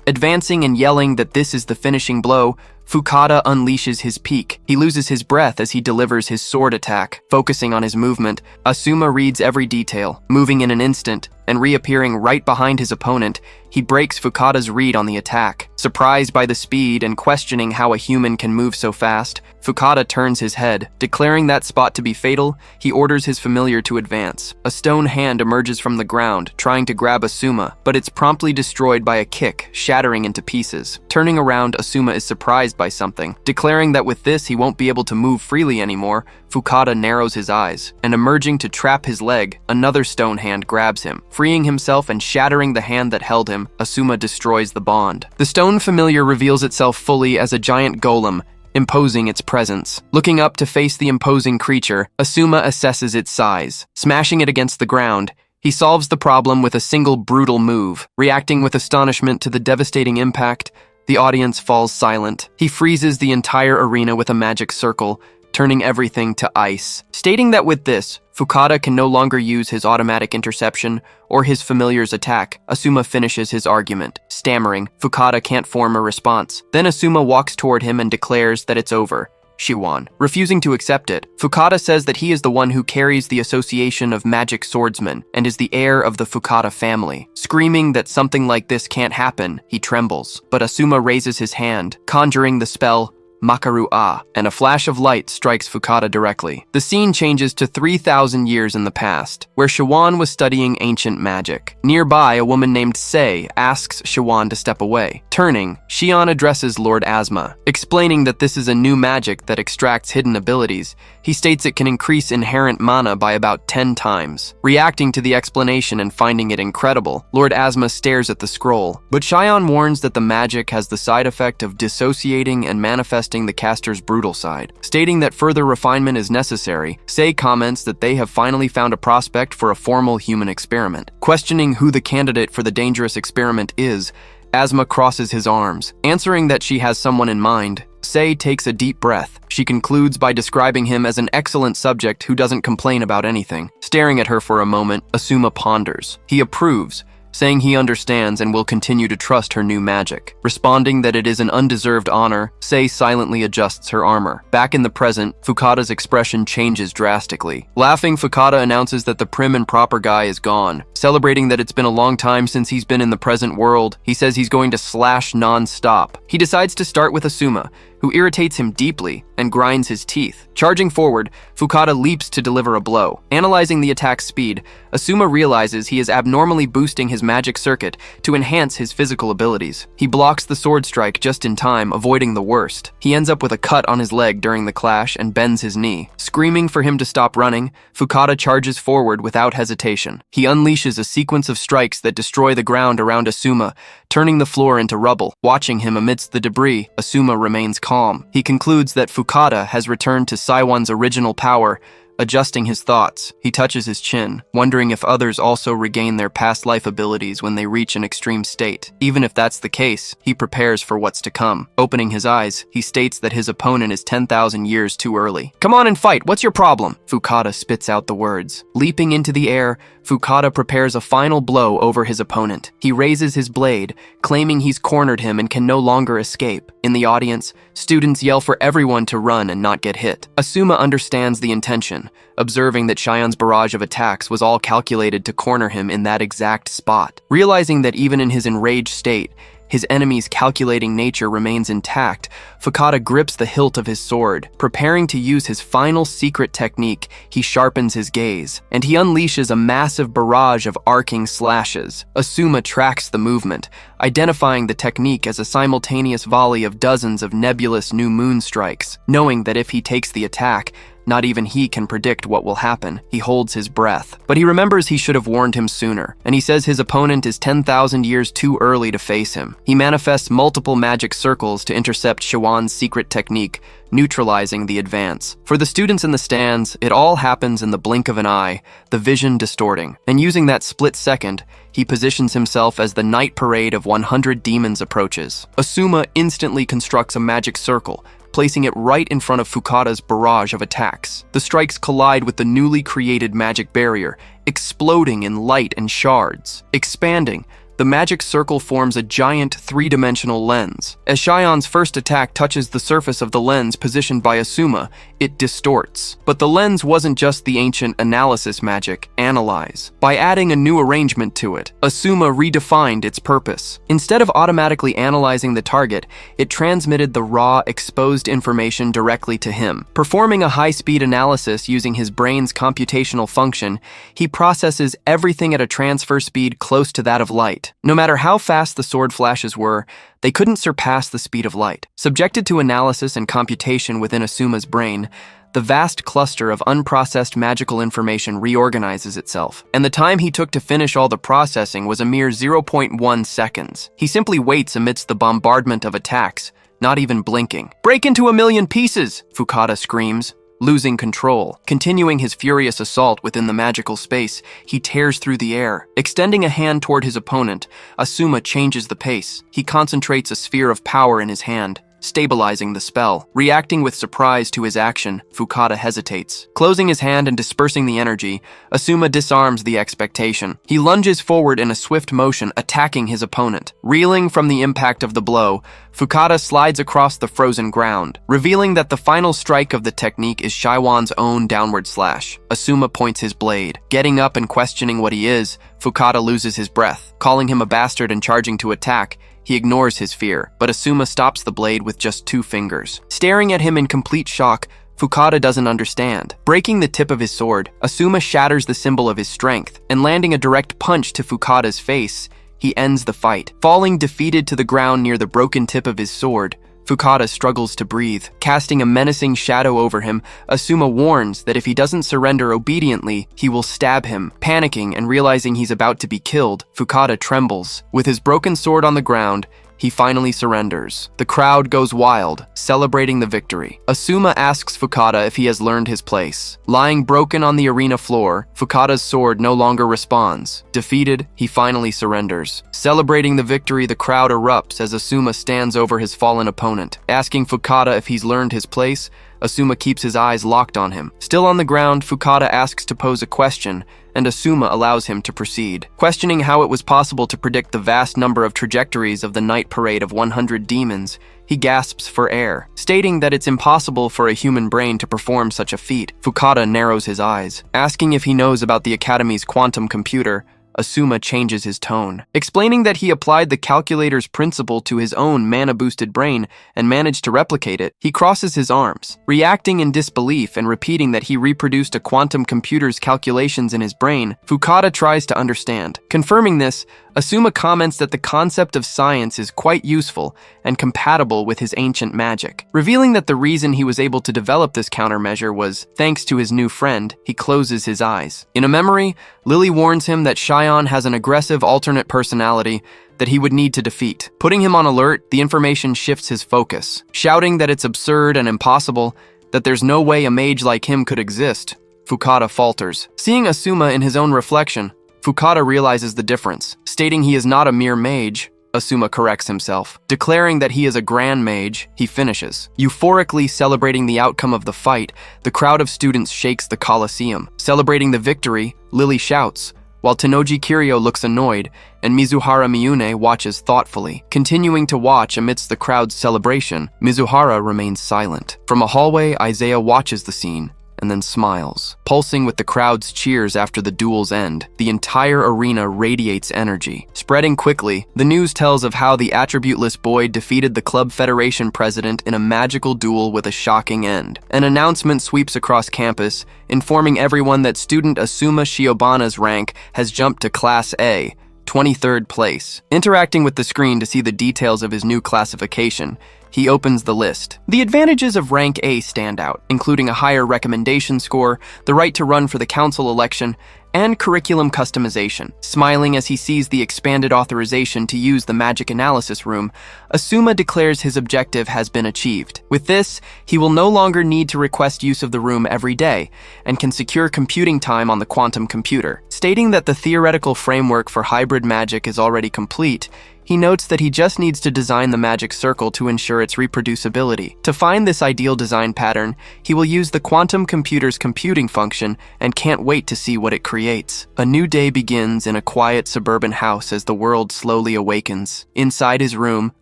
Advancing and yelling that this is the finishing blow, Fukada unleashes his peak. He loses his breath as he delivers his sword attack. Focusing on his movement, Asuma reads every detail, moving in an instant and reappearing right behind his opponent. He breaks Fukada's read on the attack. Surprised by the speed and questioning how a human can move so fast, Fukada turns his head. Declaring that spot to be fatal, he orders his familiar to advance. A stone hand emerges from the ground, trying to grab Asuma, but it's promptly destroyed by a kick, shattering into pieces. Turning around, Asuma is surprised by something. Declaring that with this he won't be able to move freely anymore, Fukada narrows his eyes, and emerging to trap his leg, another stone hand grabs him. Freeing himself and shattering the hand that held him, Asuma destroys the bond. The stone familiar reveals itself fully as a giant golem, imposing its presence. Looking up to face the imposing creature, Asuma assesses its size. Smashing it against the ground, he solves the problem with a single brutal move. Reacting with astonishment to the devastating impact, the audience falls silent. He freezes the entire arena with a magic circle, turning everything to ice. Stating that with this, Fukada can no longer use his automatic interception or his familiar's attack, Asuma finishes his argument. Stammering, Fukada can't form a response. Then Asuma walks toward him and declares that it's over. She won. Refusing to accept it, Fukada says that he is the one who carries the Association of Magic Swordsmen and is the heir of the Fukada family. Screaming that something like this can't happen, he trembles. But Asuma raises his hand, conjuring the spell Makaru-a, and a flash of light strikes Fukada directly. The scene changes to 3,000 years in the past, where Shawan was studying ancient magic. Nearby, a woman named Sei asks Shawan to step away. Turning, Shion addresses Lord Asma. Explaining that this is a new magic that extracts hidden abilities, he states it can increase inherent mana by about 10 times. Reacting to the explanation and finding it incredible, Lord Asma stares at the scroll, but Shion warns that the magic has the side effect of dissociating and manifesting the caster's brutal side. Stating that further refinement is necessary, Sei comments that they have finally found a prospect for a formal human experiment. Questioning who the candidate for the dangerous experiment is, Asma crosses his arms. Answering that she has someone in mind, Sei takes a deep breath. She concludes by describing him as an excellent subject who doesn't complain about anything. Staring at her for a moment, Asuma ponders. He approves, saying he understands and will continue to trust her new magic. Responding that it is an undeserved honor, Sei silently adjusts her armor. Back in the present, Fukada's expression changes drastically. Laughing, Fukada announces that the prim and proper guy is gone. Celebrating that it's been a long time since he's been in the present world, he says he's going to slash non-stop. He decides to start with Asuma, who irritates him deeply and grinds his teeth. Charging forward, Fukada leaps to deliver a blow. Analyzing the attack's speed, Asuma realizes he is abnormally boosting his magic circuit to enhance his physical abilities. He blocks the sword strike just in time, avoiding the worst. He ends up with a cut on his leg during the clash and bends his knee. Screaming for him to stop running, Fukada charges forward without hesitation. He unleashes a sequence of strikes that destroy the ground around Asuma, turning the floor into rubble. Watching him amidst the debris, Asuma remains calm. He concludes that Fukada has returned to Saiwan's original power. Adjusting his thoughts, he touches his chin, wondering if others also regain their past life abilities when they reach an extreme state. Even if that's the case, he prepares for what's to come. Opening his eyes, he states that his opponent is 10,000 years too early. "Come on and fight, what's your problem?" Fukada spits out the words. Leaping into the air, Fukada prepares a final blow over his opponent. He raises his blade, claiming he's cornered him and can no longer escape. In the audience, students yell for everyone to run and not get hit. Asuma understands the intention, observing that Xian's barrage of attacks was all calculated to corner him in that exact spot. Realizing that even in his enraged state, his enemy's calculating nature remains intact, Fukada grips the hilt of his sword. Preparing to use his final secret technique, he sharpens his gaze, and he unleashes a massive barrage of arcing slashes. Asuma tracks the movement, identifying the technique as a simultaneous volley of dozens of nebulous new moon strikes. Knowing that if he takes the attack, not even he can predict what will happen. He holds his breath. But he remembers he should have warned him sooner, and he says his opponent is 10,000 years too early to face him. He manifests multiple magic circles to intercept Shawan's secret technique, neutralizing the advance. For the students in the stands, it all happens in the blink of an eye, the vision distorting. And using that split second, he positions himself as the night parade of 100 demons approaches. Asuma instantly constructs a magic circle, placing it right in front of Fukada's barrage of attacks. The strikes collide with the newly created magic barrier, exploding in light and shards. Expanding, the magic circle forms a giant three-dimensional lens. As Xian's first attack touches the surface of the lens positioned by Asuma, it distorts. But the lens wasn't just the ancient analysis magic, analyze. By adding a new arrangement to it, Asuma redefined its purpose. Instead of automatically analyzing the target, it transmitted the raw, exposed information directly to him. Performing a high-speed analysis using his brain's computational function, he processes everything at a transfer speed close to that of light. No matter how fast the sword flashes were, they couldn't surpass the speed of light. Subjected to analysis and computation within Asuma's brain, the vast cluster of unprocessed magical information reorganizes itself, and the time he took to finish all the processing was a mere 0.1 seconds. He simply waits amidst the bombardment of attacks, not even blinking. "Break into a million pieces!" Fukada screams, losing control. Continuing his furious assault within the magical space, he tears through the air. Extending a hand toward his opponent, Asuma changes the pace. He concentrates a sphere of power in his hand, stabilizing the spell. Reacting with surprise to his action, Fukada hesitates. Closing his hand and dispersing the energy, Asuma disarms the expectation. He lunges forward in a swift motion, attacking his opponent. Reeling from the impact of the blow, Fukada slides across the frozen ground, revealing that the final strike of the technique is Shaiwan's own downward slash. Asuma points his blade. Getting up and questioning what he is, Fukada loses his breath. Calling him a bastard and charging to attack, he ignores his fear, but Asuma stops the blade with just 2 fingers. Staring at him in complete shock, Fukada doesn't understand. Breaking the tip of his sword, Asuma shatters the symbol of his strength, and landing a direct punch to Fukada's face, he ends the fight. Falling defeated to the ground near the broken tip of his sword, Fukada struggles to breathe. Casting a menacing shadow over him, Asuma warns that if he doesn't surrender obediently, he will stab him. Panicking and realizing he's about to be killed, Fukada trembles. With his broken sword on the ground, he finally surrenders. The crowd goes wild, celebrating the victory. Asuma asks Fukada if he has learned his place. Lying broken on the arena floor, Fukada's sword no longer responds. Defeated, he finally surrenders. Celebrating the victory, the crowd erupts as Asuma stands over his fallen opponent. Asking Fukada if he's learned his place, Asuma keeps his eyes locked on him. Still on the ground, Fukada asks to pose a question, and Asuma allows him to proceed. Questioning how it was possible to predict the vast number of trajectories of the night parade of 100 demons, he gasps for air. Stating that it's impossible for a human brain to perform such a feat, Fukada narrows his eyes. Asking if he knows about the Academy's quantum computer, Asuma changes his tone. Explaining that he applied the calculator's principle to his own mana-boosted brain and managed to replicate it, he crosses his arms, reacting in disbelief and repeating that he reproduced a quantum computer's calculations in his brain. Fukada tries to understand. Confirming this, Asuma comments that the concept of science is quite useful and compatible with his ancient magic. Revealing that the reason he was able to develop this countermeasure was thanks to his new friend, he closes his eyes. In a memory, Lily warns him that Shion has an aggressive alternate personality that he would need to defeat. Putting him on alert, the information shifts his focus. Shouting that it's absurd and impossible, that there's no way a mage like him could exist, Fukada falters. Seeing Asuma in his own reflection, Fukada realizes the difference. Stating he is not a mere mage, Asuma corrects himself. Declaring that he is a grand mage, he finishes. Euphorically celebrating the outcome of the fight, the crowd of students shakes the Colosseum. Celebrating the victory, Lily shouts, while Tennoji Kiryu looks annoyed, and Mizuhara Miyune watches thoughtfully. Continuing to watch amidst the crowd's celebration, Mizuhara remains silent. From a hallway, Isaiah watches the scene, and then smiles. Pulsing with the crowd's cheers after the duel's end, the entire arena radiates energy. Spreading quickly, the news tells of how the attributeless boy defeated the club federation president in a magical duel with a shocking end. An announcement sweeps across campus, informing everyone that student Asuma Shiobana's rank has jumped to Class A, 23rd place. Interacting with the screen to see the details of his new classification, he opens the list. The advantages of rank A stand out, including a higher recommendation score, the right to run for the council election, and curriculum customization. Smiling as he sees the expanded authorization to use the magic analysis room, Asuma declares his objective has been achieved. With this, he will no longer need to request use of the room every day, and can secure computing time on the quantum computer. Stating that the theoretical framework for hybrid magic is already complete, he notes that he just needs to design the magic circle to ensure its reproducibility. To find this ideal design pattern, he will use the quantum computer's computing function and can't wait to see what it creates. A new day begins in a quiet suburban house as the world slowly awakens. Inside his room,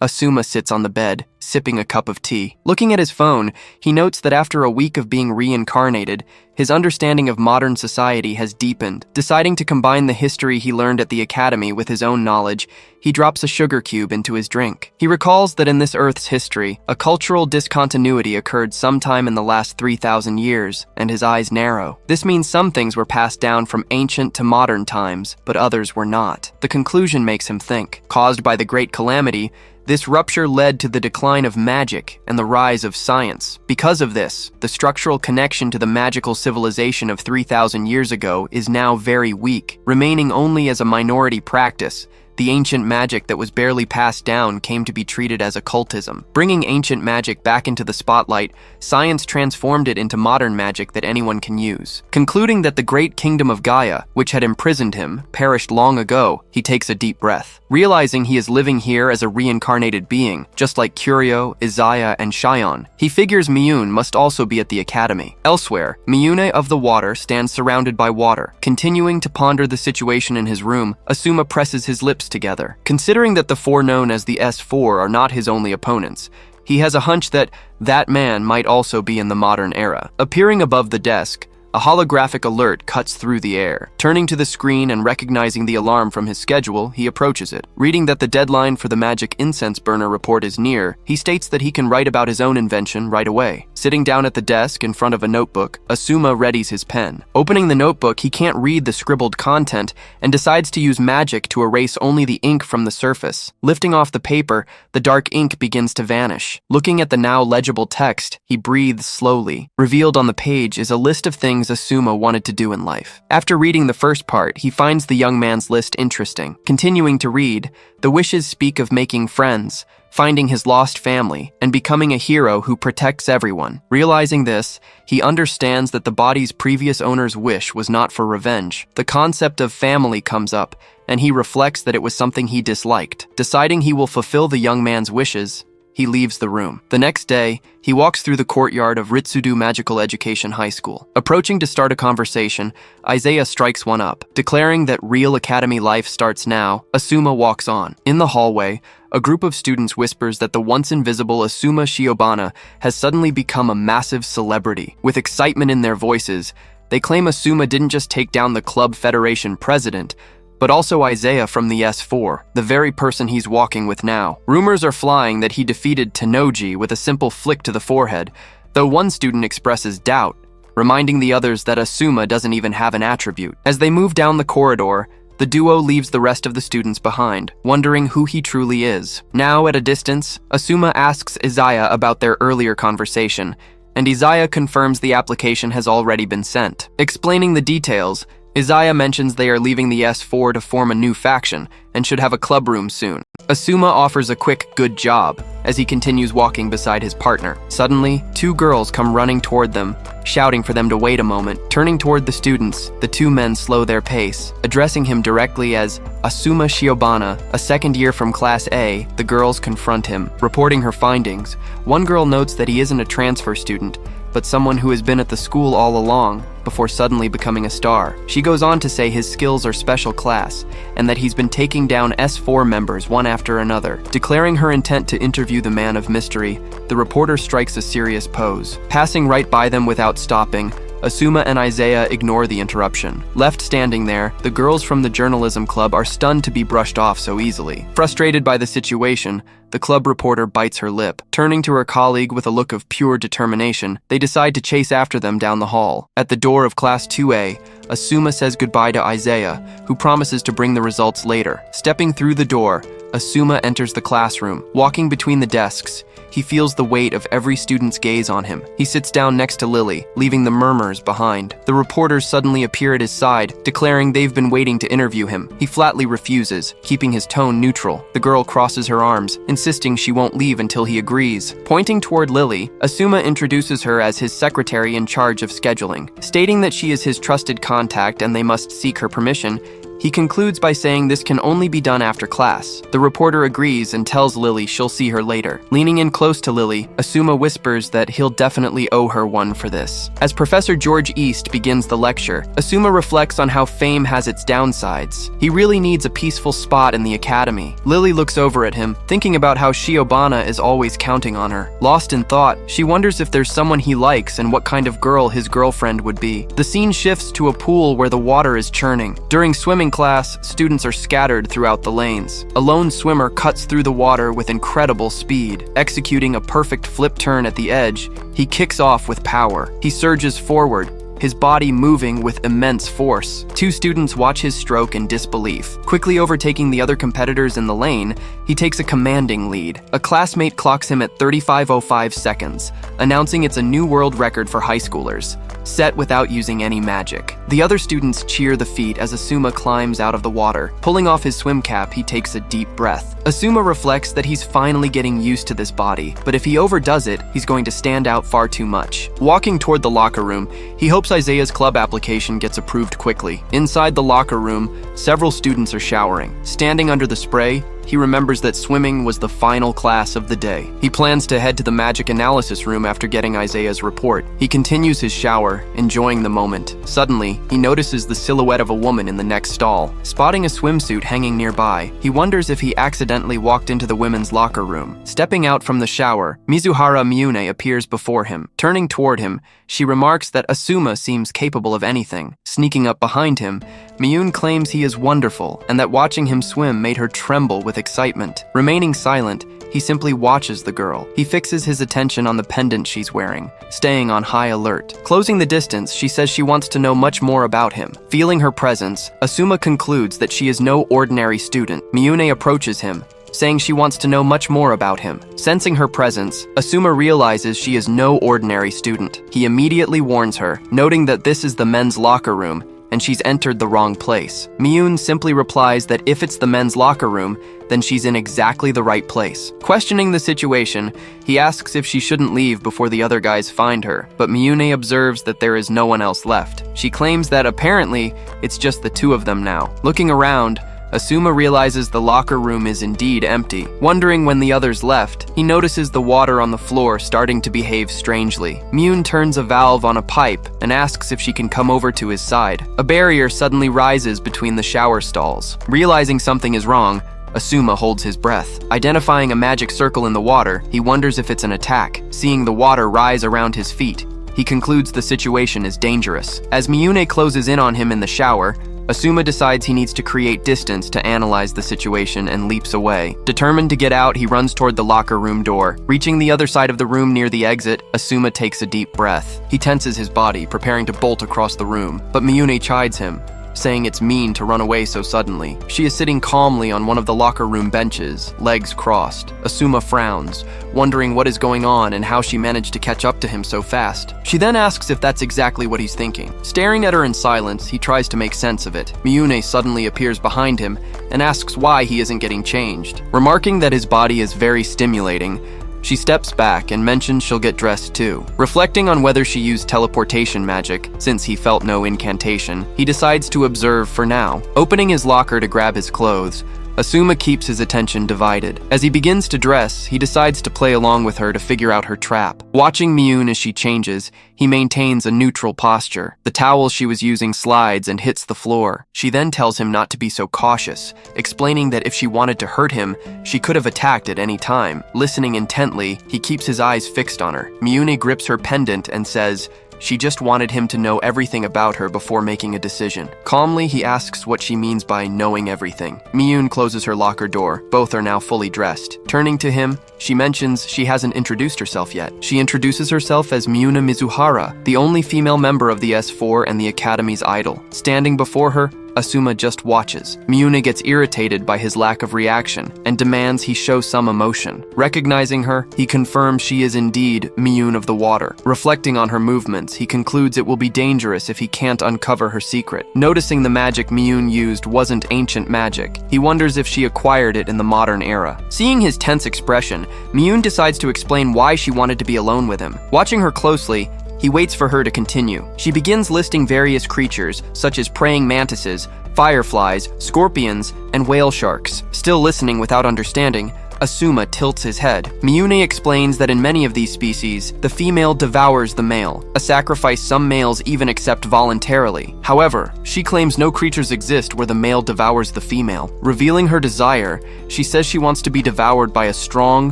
Asuma sits on the bed, sipping a cup of tea. Looking at his phone, he notes that after a week of being reincarnated, his understanding of modern society has deepened. Deciding to combine the history he learned at the academy with his own knowledge, he drops a sugar cube into his drink. He recalls that in this Earth's history, a cultural discontinuity occurred sometime in the last 3,000 years, and his eyes narrow. This means some things were passed down from ancient to modern times, but others were not. The conclusion makes him think. Caused by the Great Calamity, this rupture led to the decline of magic and the rise of science. Because of this, the structural connection to the magical civilization of 3,000 years ago is now very weak, remaining only as a minority practice. The ancient magic that was barely passed down came to be treated as occultism. Bringing ancient magic back into the spotlight, science transformed it into modern magic that anyone can use. Concluding that the great kingdom of Gaia, which had imprisoned him, perished long ago, he takes a deep breath. Realizing he is living here as a reincarnated being, just like Kiryu, Isaiah, and Shion, he figures Miyune must also be at the academy. Elsewhere, Miyune of the Water stands surrounded by water. Continuing to ponder the situation in his room, Asuma presses his lips together. Considering that the four known as the S4 are not his only opponents, he has a hunch that that man might also be in the modern era. Appearing above the desk, a holographic alert cuts through the air. Turning to the screen and recognizing the alarm from his schedule, he approaches it. Reading that the deadline for the magic incense burner report is near, he states that he can write about his own invention right away. Sitting down at the desk in front of a notebook, Asuma readies his pen. Opening the notebook, he can't read the scribbled content and decides to use magic to erase only the ink from the surface. Lifting off the paper, the dark ink begins to vanish. Looking at the now legible text, he breathes slowly. Revealed on the page is a list of things Asuma wanted to do in life. After reading the first part, he finds the young man's list interesting. Continuing to read, the wishes speak of making friends, finding his lost family, and becoming a hero who protects everyone. Realizing this, he understands that the body's previous owner's wish was not for revenge. The concept of family comes up, and he reflects that it was something he disliked. Deciding he will fulfill the young man's wishes, he leaves the room. The next day, he walks through the courtyard of Ritsudo Magical Education High School. Approaching to start a conversation, Isaiah strikes one up. Declaring that real academy life starts now, Asuma walks on. In the hallway, a group of students whispers that the once invisible Asuma Shiobana has suddenly become a massive celebrity. With excitement in their voices, they claim Asuma didn't just take down the club federation president, but also Isaiah from the S4, the very person he's walking with now. Rumors are flying that he defeated Tenoji with a simple flick to the forehead, though one student expresses doubt, reminding the others that Asuma doesn't even have an attribute. As they move down the corridor, the duo leaves the rest of the students behind, wondering who he truly is. Now, at a distance, Asuma asks Isaiah about their earlier conversation, and Isaiah confirms the application has already been sent. Explaining the details, Isaiah mentions they are leaving the S4 to form a new faction and should have a club room soon. Asuma offers a quick "good job" as he continues walking beside his partner. Suddenly, two girls come running toward them, shouting for them to wait a moment. Turning toward the students, the two men slow their pace. Addressing him directly as Asuma Shiobana, a second year from Class A, the girls confront him, reporting her findings. One girl notes that he isn't a transfer student, but someone who has been at the school all along, before suddenly becoming a star. She goes on to say his skills are special class, and that he's been taking down S4 members one after another. Declaring her intent to interview the man of mystery, the reporter strikes a serious pose. Passing right by them without stopping, Asuma and Isaiah ignore the interruption. Left standing there, the girls from the journalism club are stunned to be brushed off so easily. Frustrated by the situation, the club reporter bites her lip. Turning to her colleague with a look of pure determination, they decide to chase after them down the hall. At the door of Class 2A, Asuma says goodbye to Isaiah, who promises to bring the results later. Stepping through the door, Asuma enters the classroom. Walking between the desks, he feels the weight of every student's gaze on him. He sits down next to Lily, leaving the murmurs behind. The reporters suddenly appear at his side, declaring they've been waiting to interview him. He flatly refuses, keeping his tone neutral. The girl crosses her arms, insisting she won't leave until he agrees. Pointing toward Lily, Asuma introduces her as his secretary in charge of scheduling. Stating that she is his trusted contact and they must seek her permission, he concludes by saying this can only be done after class. The reporter agrees and tells Lily she'll see her later. Leaning in close to Lily, Asuma whispers that he'll definitely owe her one for this. As Professor George East begins the lecture, Asuma reflects on how fame has its downsides. He really needs a peaceful spot in the academy. Lily looks over at him, thinking about how Shiobana is always counting on her. Lost in thought, she wonders if there's someone he likes and what kind of girl his girlfriend would be. The scene shifts to a pool where the water is churning. During swimming class, students are scattered throughout the lanes. A lone swimmer cuts through the water with incredible speed. Executing a perfect flip turn at the edge, he kicks off with power. He surges forward, his body moving with immense force. Two students watch his stroke in disbelief. Quickly overtaking the other competitors in the lane, he takes a commanding lead. A classmate clocks him at 35:05 seconds, announcing it's a new world record for high schoolers, set without using any magic. The other students cheer the feat as Asuma climbs out of the water. Pulling off his swim cap, he takes a deep breath. Asuma reflects that he's finally getting used to this body, but if he overdoes it, he's going to stand out far too much. Walking toward the locker room, he hopes Isaiah's club application gets approved quickly. Inside the locker room, several students are showering. Standing under the spray, he remembers that swimming was the final class of the day. He plans to head to the magic analysis room after getting Isaiah's report. He continues his shower, enjoying the moment. Suddenly, he notices the silhouette of a woman in the next stall. Spotting a swimsuit hanging nearby, he wonders if he accidentally walked into the women's locker room. Stepping out from the shower, Mizuhara Miyune appears before him. Turning toward him, she remarks that Asuma seems capable of anything. Sneaking up behind him, Miyune claims he is wonderful and that watching him swim made her tremble with excitement. Remaining silent, he simply watches the girl. He fixes his attention on the pendant she's wearing, staying on high alert. Closing the distance, she says she wants to know much more about him. Feeling her presence, Asuma concludes that she is no ordinary student. Miyune approaches him, saying she wants to know much more about him. Sensing her presence, Asuma realizes she is no ordinary student. He immediately warns her, noting that this is the men's locker room and she's entered the wrong place. Miyune simply replies that if it's the men's locker room, then she's in exactly the right place. Questioning the situation, he asks if she shouldn't leave before the other guys find her, but Miyune observes that there is no one else left. She claims that apparently, it's just the two of them now. Looking around, Asuma realizes the locker room is indeed empty. Wondering when the others left, he notices the water on the floor starting to behave strangely. Miyune turns a valve on a pipe and asks if she can come over to his side. A barrier suddenly rises between the shower stalls. Realizing something is wrong, Asuma holds his breath. Identifying a magic circle in the water, he wonders if it's an attack. Seeing the water rise around his feet, he concludes the situation is dangerous. As Miyune closes in on him in the shower, Asuma decides he needs to create distance to analyze the situation and leaps away. Determined to get out, he runs toward the locker room door. Reaching the other side of the room near the exit, Asuma takes a deep breath. He tenses his body, preparing to bolt across the room, but Miyune chides him, saying it's mean to run away so suddenly. She is sitting calmly on one of the locker room benches, legs crossed. Asuma frowns, wondering what is going on and how she managed to catch up to him so fast. She then asks if that's exactly what he's thinking. Staring at her in silence, he tries to make sense of it. Miyune suddenly appears behind him and asks why he isn't getting changed. Remarking that his body is very stimulating, she steps back and mentions she'll get dressed too. Reflecting on whether she used teleportation magic, since he felt no incantation, he decides to observe for now. Opening his locker to grab his clothes, Asuma keeps his attention divided. As he begins to dress, he decides to play along with her to figure out her trap. Watching Miyune as she changes, he maintains a neutral posture. The towel she was using slides and hits the floor. She then tells him not to be so cautious, explaining that if she wanted to hurt him, she could have attacked at any time. Listening intently, he keeps his eyes fixed on her. Miyune grips her pendant and says, she just wanted him to know everything about her before making a decision. Calmly, he asks what she means by knowing everything. Miyune closes her locker door. Both are now fully dressed. Turning to him, she mentions she hasn't introduced herself yet. She introduces herself as Miuna Mizuhara, the only female member of the S4 and the Academy's idol. Standing before her, Asuma just watches. Miyune gets irritated by his lack of reaction and demands he show some emotion. Recognizing her, he confirms she is indeed Miyune of the Water. Reflecting on her movements, he concludes it will be dangerous if he can't uncover her secret. Noticing the magic Miyune used wasn't ancient magic, he wonders if she acquired it in the modern era. Seeing his tense expression, Miyune decides to explain why she wanted to be alone with him. Watching her closely, he waits for her to continue. She begins listing various creatures, such as praying mantises, fireflies, scorpions, and whale sharks. Still listening without understanding, Asuma tilts his head. Miyune explains that in many of these species, the female devours the male, a sacrifice some males even accept voluntarily. However, she claims no creatures exist where the male devours the female. Revealing her desire, she says she wants to be devoured by a strong,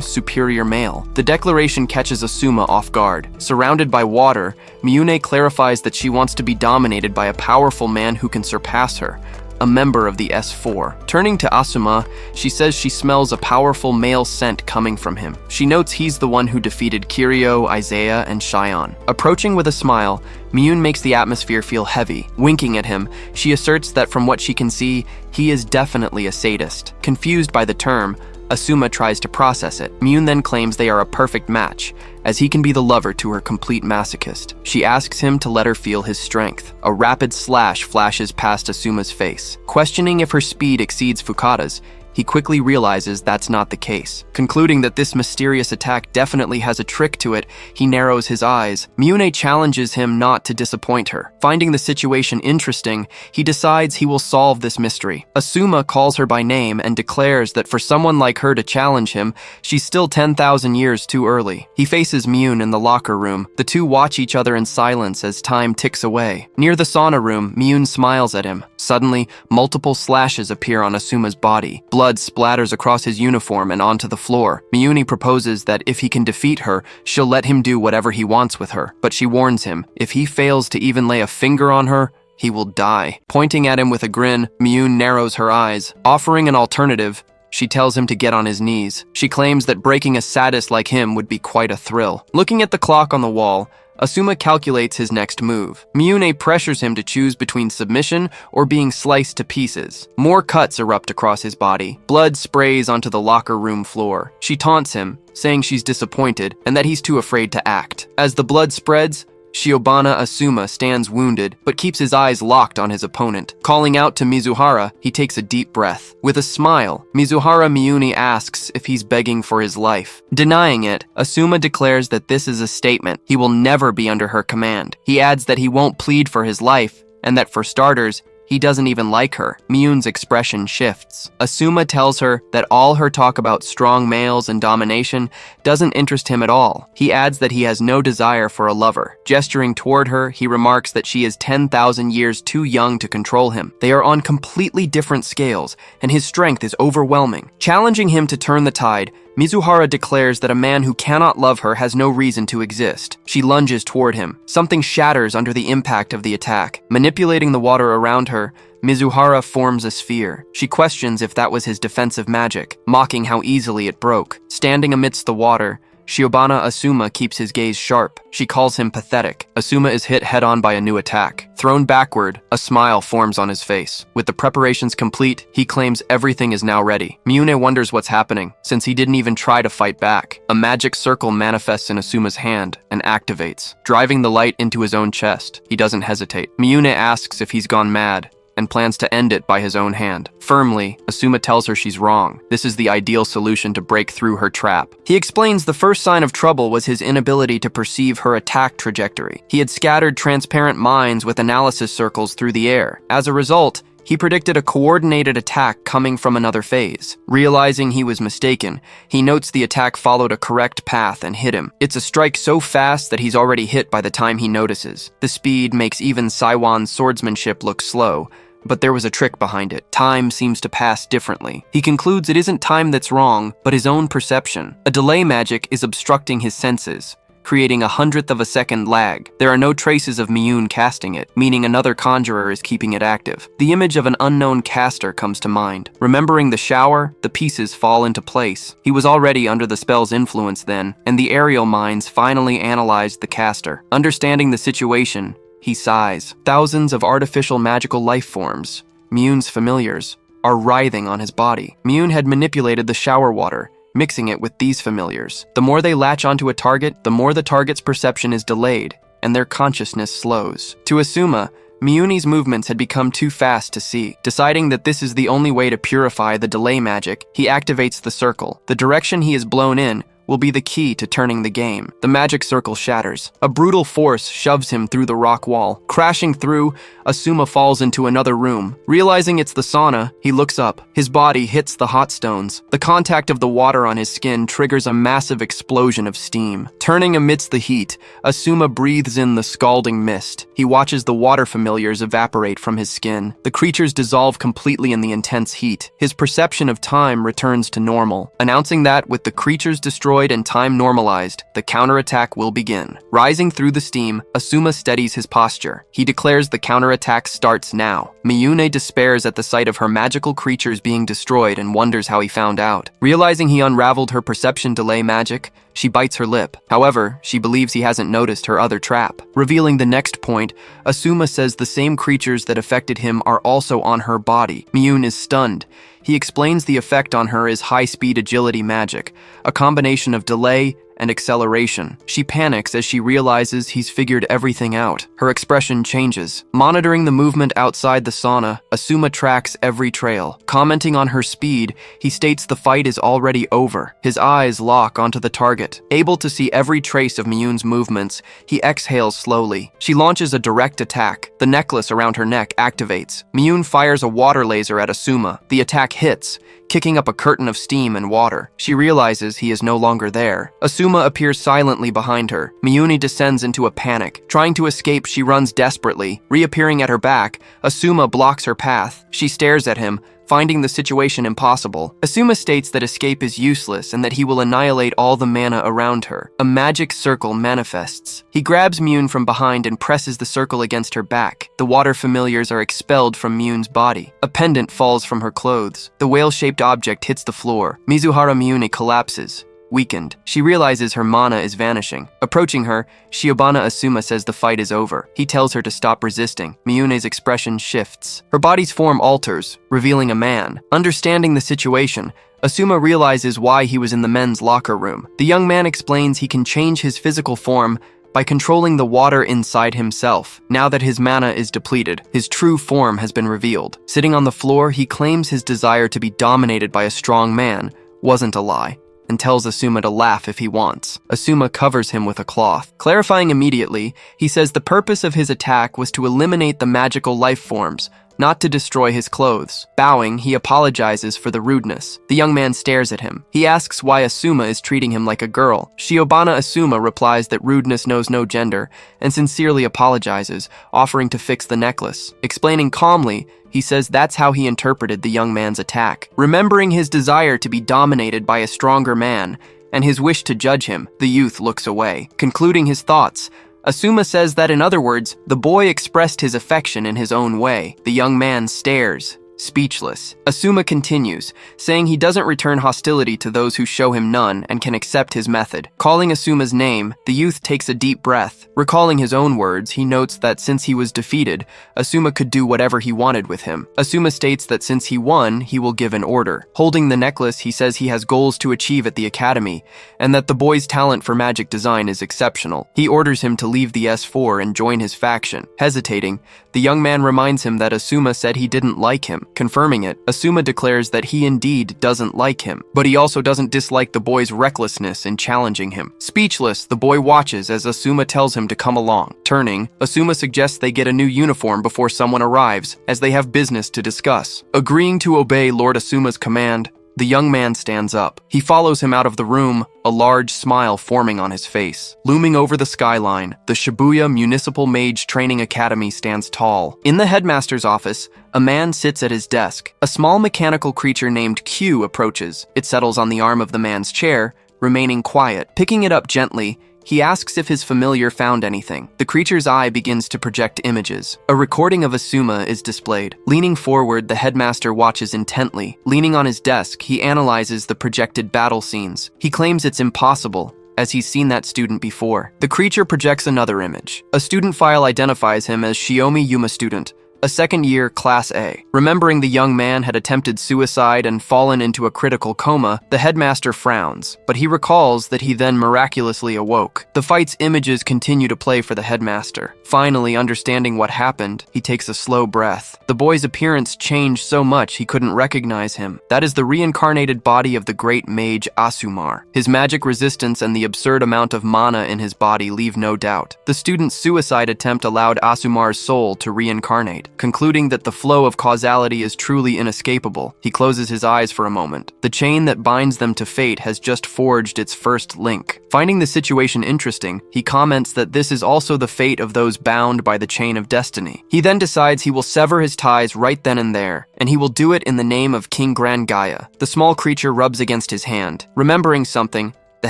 superior male. The declaration catches Asuma off guard. Surrounded by water, Miyune clarifies that she wants to be dominated by a powerful man who can surpass her, a member of the S4. Turning to Asuma, she says she smells a powerful male scent coming from him. She notes he's the one who defeated Kiryu, Isaiah, and Shion. Approaching with a smile, Miyune makes the atmosphere feel heavy. Winking at him, she asserts that from what she can see, he is definitely a sadist. Confused by the term, Asuma tries to process it. Miyune then claims they are a perfect match, as he can be the lover to her complete masochist. She asks him to let her feel his strength. A rapid slash flashes past Asuma's face. Questioning if her speed exceeds Fukada's, he quickly realizes that's not the case. Concluding that this mysterious attack definitely has a trick to it, he narrows his eyes. Miyune challenges him not to disappoint her. Finding the situation interesting, he decides he will solve this mystery. Asuma calls her by name and declares that for someone like her to challenge him, she's still 10,000 years too early. He faces Miyune in the locker room. The two watch each other in silence as time ticks away. Near the sauna room, Miyune smiles at him. Suddenly, multiple slashes appear on Asuma's body. Blood splatters across his uniform and onto the floor. Miyune proposes that if he can defeat her, she'll let him do whatever he wants with her. But she warns him, if he fails to even lay a finger on her, he will die. Pointing at him with a grin, Miyune narrows her eyes. Offering an alternative, she tells him to get on his knees. She claims that breaking a sadist like him would be quite a thrill. Looking at the clock on the wall, Asuma calculates his next move. Miyune pressures him to choose between submission or being sliced to pieces. More cuts erupt across his body. Blood sprays onto the locker room floor. She taunts him, saying she's disappointed and that he's too afraid to act. As the blood spreads, Shiobana Asuma stands wounded, but keeps his eyes locked on his opponent. Calling out to Mizuhara, he takes a deep breath. With a smile, Mizuhara Miyune asks if he's begging for his life. Denying it, Asuma declares that this is a statement. He will never be under her command. He adds that he won't plead for his life, and that for starters, he doesn't even like her. Miyune's expression shifts. Asuma tells her that all her talk about strong males and domination doesn't interest him at all. He adds that he has no desire for a lover. Gesturing toward her, he remarks that she is 10,000 years too young to control him. They are on completely different scales, and his strength is overwhelming. Challenging him to turn the tide, Mizuhara declares that a man who cannot love her has no reason to exist. She lunges toward him. Something shatters under the impact of the attack. Manipulating the water around her, Mizuhara forms a sphere. She questions if that was his defensive magic, mocking how easily it broke. Standing amidst the water, Shiobana Asuma keeps his gaze sharp. She calls him pathetic. Asuma is hit head-on by a new attack. Thrown backward, a smile forms on his face. With the preparations complete, he claims everything is now ready. Miyune wonders what's happening, since he didn't even try to fight back. A magic circle manifests in Asuma's hand and activates, driving the light into his own chest. He doesn't hesitate. Miyune asks if he's gone mad, and plans to end it by his own hand. Firmly, Asuma tells her she's wrong. This is the ideal solution to break through her trap. He explains the first sign of trouble was his inability to perceive her attack trajectory. He had scattered transparent mines with analysis circles through the air. As a result, he predicted a coordinated attack coming from another phase. Realizing he was mistaken, he notes the attack followed a correct path and hit him. It's a strike so fast that he's already hit by the time he notices. The speed makes even Saiwan's swordsmanship look slow, but there was a trick behind it. Time seems to pass differently. He concludes it isn't time that's wrong, but his own perception. A delay magic is obstructing his senses, creating a 100th of a second lag. There are no traces of Miyune casting it, meaning another conjurer is keeping it active. The image of an unknown caster comes to mind. Remembering the shower, the pieces fall into place. He was already under the spell's influence then, and the aerial minds finally analyzed the caster. Understanding the situation, he sighs. Thousands of artificial magical life forms, Miyune's familiars, are writhing on his body. Miyune had manipulated the shower water, mixing it with these familiars. The more they latch onto a target, the more the target's perception is delayed, and their consciousness slows. To Asuma, Miyune's movements had become too fast to see. Deciding that this is the only way to purify the delay magic, he activates the circle. The direction he is blown in will be the key to turning the game. The magic circle shatters. A brutal force shoves him through the rock wall. Crashing through, Asuma falls into another room. Realizing it's the sauna, he looks up. His body hits the hot stones. The contact of the water on his skin triggers a massive explosion of steam. Turning amidst the heat, Asuma breathes in the scalding mist. He watches the water familiars evaporate from his skin. The creatures dissolve completely in the intense heat. His perception of time returns to normal. Announcing that with the creatures destroyed and time normalized, the counterattack will begin. Rising through the steam, Asuma steadies his posture. He declares the counterattack starts now. Miyune despairs at the sight of her magical creatures being destroyed and wonders how he found out. Realizing he unraveled her perception delay magic, she bites her lip. However, she believes he hasn't noticed her other trap. Revealing the next point, Asuma says the same creatures that affected him are also on her body. Miyune is stunned. He explains the effect on her is high-speed agility magic, a combination of delay and acceleration. She panics as she realizes he's figured everything out. Her expression changes. Monitoring the movement outside the sauna, Asuma tracks every trail. Commenting on her speed, he states the fight is already over. His eyes lock onto the target. Able to see every trace of Miyune's movements, he exhales slowly. She launches a direct attack. The necklace around her neck activates. Miyune fires a water laser at Asuma. The attack hits, kicking up a curtain of steam and water. She realizes he is no longer there. Asuma appears silently behind her. Miyune descends into a panic. Trying to escape, she runs desperately. Reappearing at her back, Asuma blocks her path. She stares at him, finding the situation impossible. Asuma states that escape is useless and that he will annihilate all the mana around her. A magic circle manifests. He grabs Miyune from behind and presses the circle against her back. The water familiars are expelled from Miyune's body. A pendant falls from her clothes. The whale-shaped object hits the floor. Mizuhara Miyune collapses. Weakened, she realizes her mana is vanishing. Approaching her, Shiobana Asuma says the fight is over. He tells her to stop resisting. Miyune's expression shifts. Her body's form alters, revealing a man. Understanding the situation, Asuma realizes why he was in the men's locker room. The young man explains he can change his physical form by controlling the water inside himself. Now that his mana is depleted, his true form has been revealed. Sitting on the floor, he claims his desire to be dominated by a strong man wasn't a lie, and tells Asuma to laugh if he wants. Asuma covers him with a cloth. Clarifying immediately, he says the purpose of his attack was to eliminate the magical life forms, not to destroy his clothes. Bowing, he apologizes for the rudeness. The young man stares at him. He asks why Asuma is treating him like a girl. Shiobana Asuma replies that rudeness knows no gender, and sincerely apologizes, offering to fix the necklace. Explaining calmly, he says that's how he interpreted the young man's attack. Remembering his desire to be dominated by a stronger man, and his wish to judge him, the youth looks away. Concluding his thoughts, Asuma says that, in other words, the boy expressed his affection in his own way. The young man stares, speechless. Asuma continues, saying he doesn't return hostility to those who show him none and can accept his method. Calling Asuma's name, the youth takes a deep breath. Recalling his own words, he notes that since he was defeated, Asuma could do whatever he wanted with him. Asuma states that since he won, he will give an order. Holding the necklace, he says he has goals to achieve at the academy, and that the boy's talent for magic design is exceptional. He orders him to leave the S4 and join his faction. Hesitating, the young man reminds him that Asuma said he didn't like him. Confirming it, Asuma declares that he indeed doesn't like him, but he also doesn't dislike the boy's recklessness in challenging him. Speechless, the boy watches as Asuma tells him to come along. Turning, Asuma suggests they get a new uniform before someone arrives, as they have business to discuss. Agreeing to obey Lord Asuma's command, the young man stands up. He follows him out of the room, a large smile forming on his face. Looming over the skyline, the Shibuya Municipal Mage Training Academy stands tall. In the headmaster's office, a man sits at his desk. A small mechanical creature named Q approaches. It settles on the arm of the man's chair, remaining quiet. Picking it up gently, he asks if his familiar found anything. The creature's eye begins to project images. A recording of Asuma is displayed. Leaning forward, the headmaster watches intently. Leaning on his desk, he analyzes the projected battle scenes. He claims it's impossible, as he's seen that student before. The creature projects another image. A student file identifies him as Shiomi Yuma student, a second-year Class A. Remembering the young man had attempted suicide and fallen into a critical coma, the headmaster frowns, but he recalls that he then miraculously awoke. The fight's images continue to play for the headmaster. Finally, understanding what happened, he takes a slow breath. The boy's appearance changed so much he couldn't recognize him. That is the reincarnated body of the great mage Asumar. His magic resistance and the absurd amount of mana in his body leave no doubt. The student's suicide attempt allowed Asumar's soul to reincarnate. Concluding that the flow of causality is truly inescapable, he closes his eyes for a moment. The chain that binds them to fate has just forged its first link. Finding the situation interesting, he comments that this is also the fate of those bound by the chain of destiny. He then decides he will sever his ties right then and there, and he will do it in the name of King Grand Gaia. The small creature rubs against his hand. Remembering something, the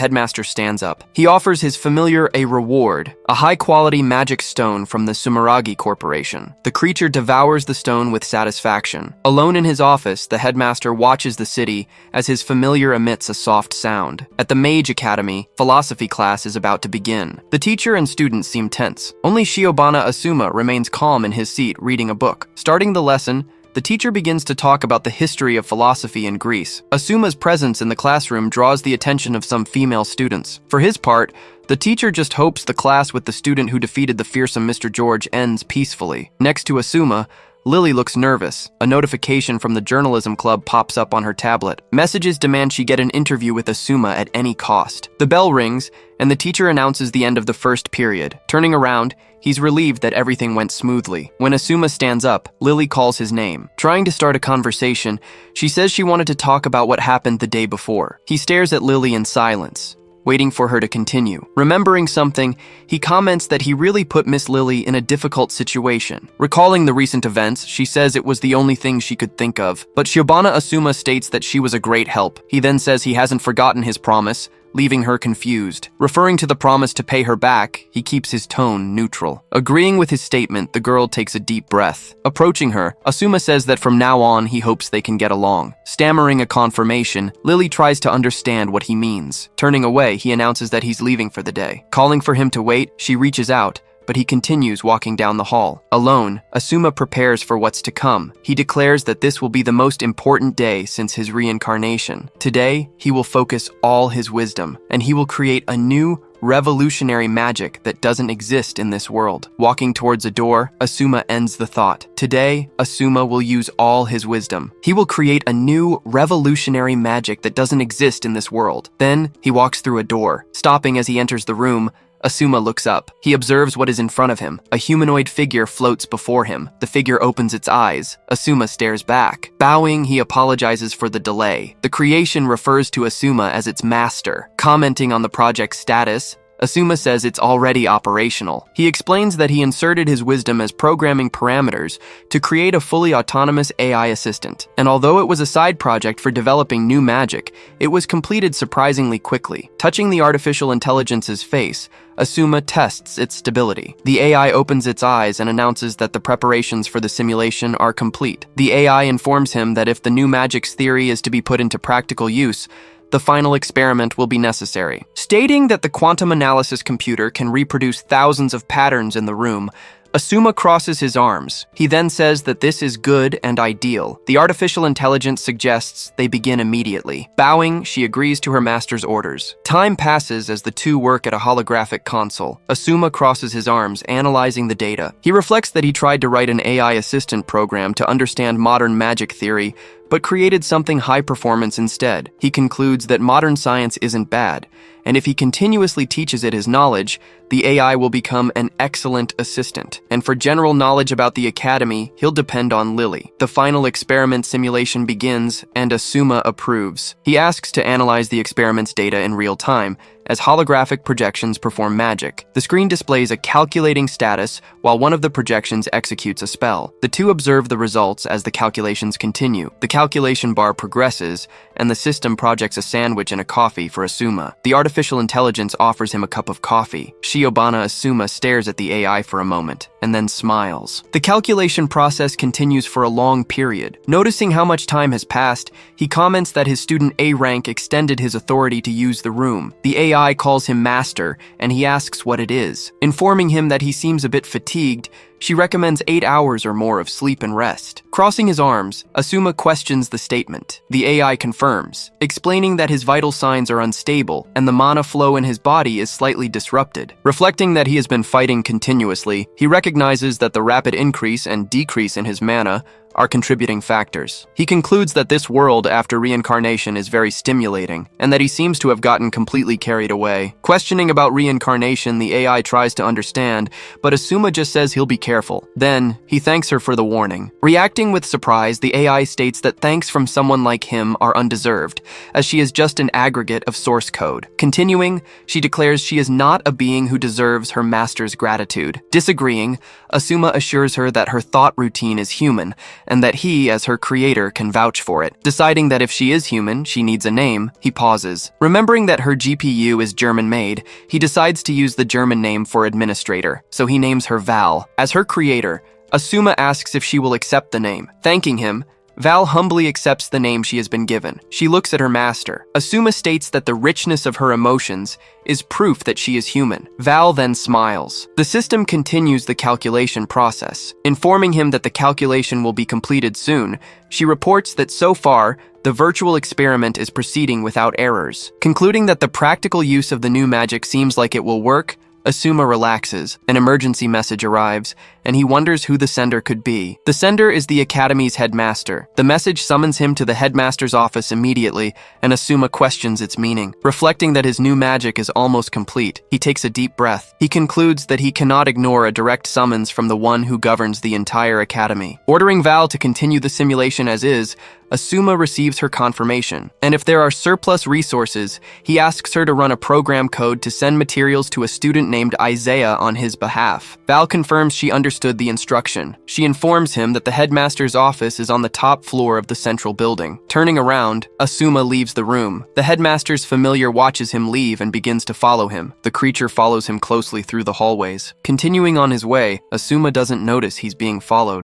headmaster stands up. He offers his familiar a reward, a high-quality magic stone from the Sumeragi Corporation. The creature devours the stone with satisfaction. Alone in his office, the headmaster watches the city as his familiar emits a soft sound. At the Mage Academy, philosophy class is about to begin. The teacher and students seem tense. Only Shiobana Asuma remains calm in his seat reading a book. Starting the lesson, the teacher begins to talk about the history of philosophy in Greece. Asuma's presence in the classroom draws the attention of some female students. For his part, the teacher just hopes the class with the student who defeated the fearsome Mr. George ends peacefully. Next to Asuma, Lily looks nervous. A notification from the journalism club pops up on her tablet. Messages demand she get an interview with Asuma at any cost. The bell rings, and the teacher announces the end of the first period. Turning around, he's relieved that everything went smoothly. When Asuma stands up, Lily calls his name. Trying to start a conversation, she says she wanted to talk about what happened the day before. He stares at Lily in silence, waiting for her to continue. Remembering something, he comments that he really put Miss Lily in a difficult situation. Recalling the recent events, she says it was the only thing she could think of, but Shiobana Asuma states that she was a great help. He then says he hasn't forgotten his promise, leaving her confused. Referring to the promise to pay her back, he keeps his tone neutral. Agreeing with his statement, the girl takes a deep breath. Approaching her, Asuma says that from now on he hopes they can get along. Stammering a confirmation, Lily tries to understand what he means. Turning away, he announces that he's leaving for the day. Calling for him to wait, she reaches out, but he continues walking down the hall. Alone, Asuma prepares for what's to come. He declares that this will be the most important day since his reincarnation. Today, he will focus all his wisdom, and he will create a new, revolutionary magic that doesn't exist in this world. Walking towards a door, Asuma ends the thought. Today, Asuma will use all his wisdom. He will create a new, revolutionary magic that doesn't exist in this world. Then, he walks through a door. Stopping as he enters the room, Asuma looks up. He observes what is in front of him. A humanoid figure floats before him. The figure opens its eyes. Asuma stares back. Bowing, he apologizes for the delay. The creation refers to Asuma as its master. Commenting on the project's status, Asuma says it's already operational. He explains that he inserted his wisdom as programming parameters to create a fully autonomous AI assistant. And although it was a side project for developing new magic, it was completed surprisingly quickly. Touching the artificial intelligence's face, Asuma tests its stability. The AI opens its eyes and announces that the preparations for the simulation are complete. The AI informs him that if the new magic's theory is to be put into practical use, the final experiment will be necessary. Stating that the quantum analysis computer can reproduce thousands of patterns in the room, Asuma crosses his arms. He then says that this is good and ideal. The artificial intelligence suggests they begin immediately. Bowing, she agrees to her master's orders. Time passes as the two work at a holographic console. Asuma crosses his arms, analyzing the data. He reflects that he tried to write an AI assistant program to understand modern magic theory, but created something high performance instead. He concludes that modern science isn't bad, and if he continuously teaches it his knowledge, the AI will become an excellent assistant. And for general knowledge about the academy, he'll depend on Lily. The final experiment simulation begins, and Asuma approves. He asks to analyze the experiment's data in real time, as holographic projections perform magic. The screen displays a calculating status while one of the projections executes a spell. The two observe the results as the calculations continue. The calculation bar progresses, and the system projects a sandwich and a coffee for Asuma. The artificial intelligence offers him a cup of coffee. Shiobana Asuma stares at the AI for a moment, and then smiles. The calculation process continues for a long period. Noticing how much time has passed, he comments that his student A rank extended his authority to use the room. The AI calls him master, and he asks what it is. Informing him that he seems a bit fatigued, she recommends 8 hours or more of sleep and rest. Crossing his arms, Asuma questions the statement. The AI confirms, explaining that his vital signs are unstable and the mana flow in his body is slightly disrupted. Reflecting that he has been fighting continuously, he recognizes that the rapid increase and decrease in his mana are contributing factors. He concludes that this world after reincarnation is very stimulating, and that he seems to have gotten completely carried away. Questioning about reincarnation, the AI tries to understand, but Asuma just says he'll be careful. Then, he thanks her for the warning. Reacting with surprise, the AI states that thanks from someone like him are undeserved, as she is just an aggregate of source code. Continuing, she declares she is not a being who deserves her master's gratitude. Disagreeing, Asuma assures her that her thought routine is human, and that he, as her creator, can vouch for it. Deciding that if she is human, she needs a name, he pauses. Remembering that her GPU is German-made, he decides to use the German name for administrator, so he names her Val. As her creator, Asuma asks if she will accept the name. Thanking him, Val humbly accepts the name she has been given. She looks at her master. Asuma states that the richness of her emotions is proof that she is human. Val then smiles. The system continues the calculation process. Informing him that the calculation will be completed soon, she reports that so far, the virtual experiment is proceeding without errors. Concluding that the practical use of the new magic seems like it will work, Asuma relaxes. An emergency message arrives, and he wonders who the sender could be. The sender is the academy's headmaster. The message summons him to the headmaster's office immediately, and Asuma questions its meaning. Reflecting that his new magic is almost complete, he takes a deep breath. He concludes that he cannot ignore a direct summons from the one who governs the entire academy. Ordering Val to continue the simulation as is, Asuma receives her confirmation, and if there are surplus resources, he asks her to run a program code to send materials to a student named Isaiah on his behalf. Val confirms she understood the instruction. She informs him that the headmaster's office is on the top floor of the central building. Turning around, Asuma leaves the room. The headmaster's familiar watches him leave and begins to follow him. The creature follows him closely through the hallways. Continuing on his way, Asuma doesn't notice he's being followed.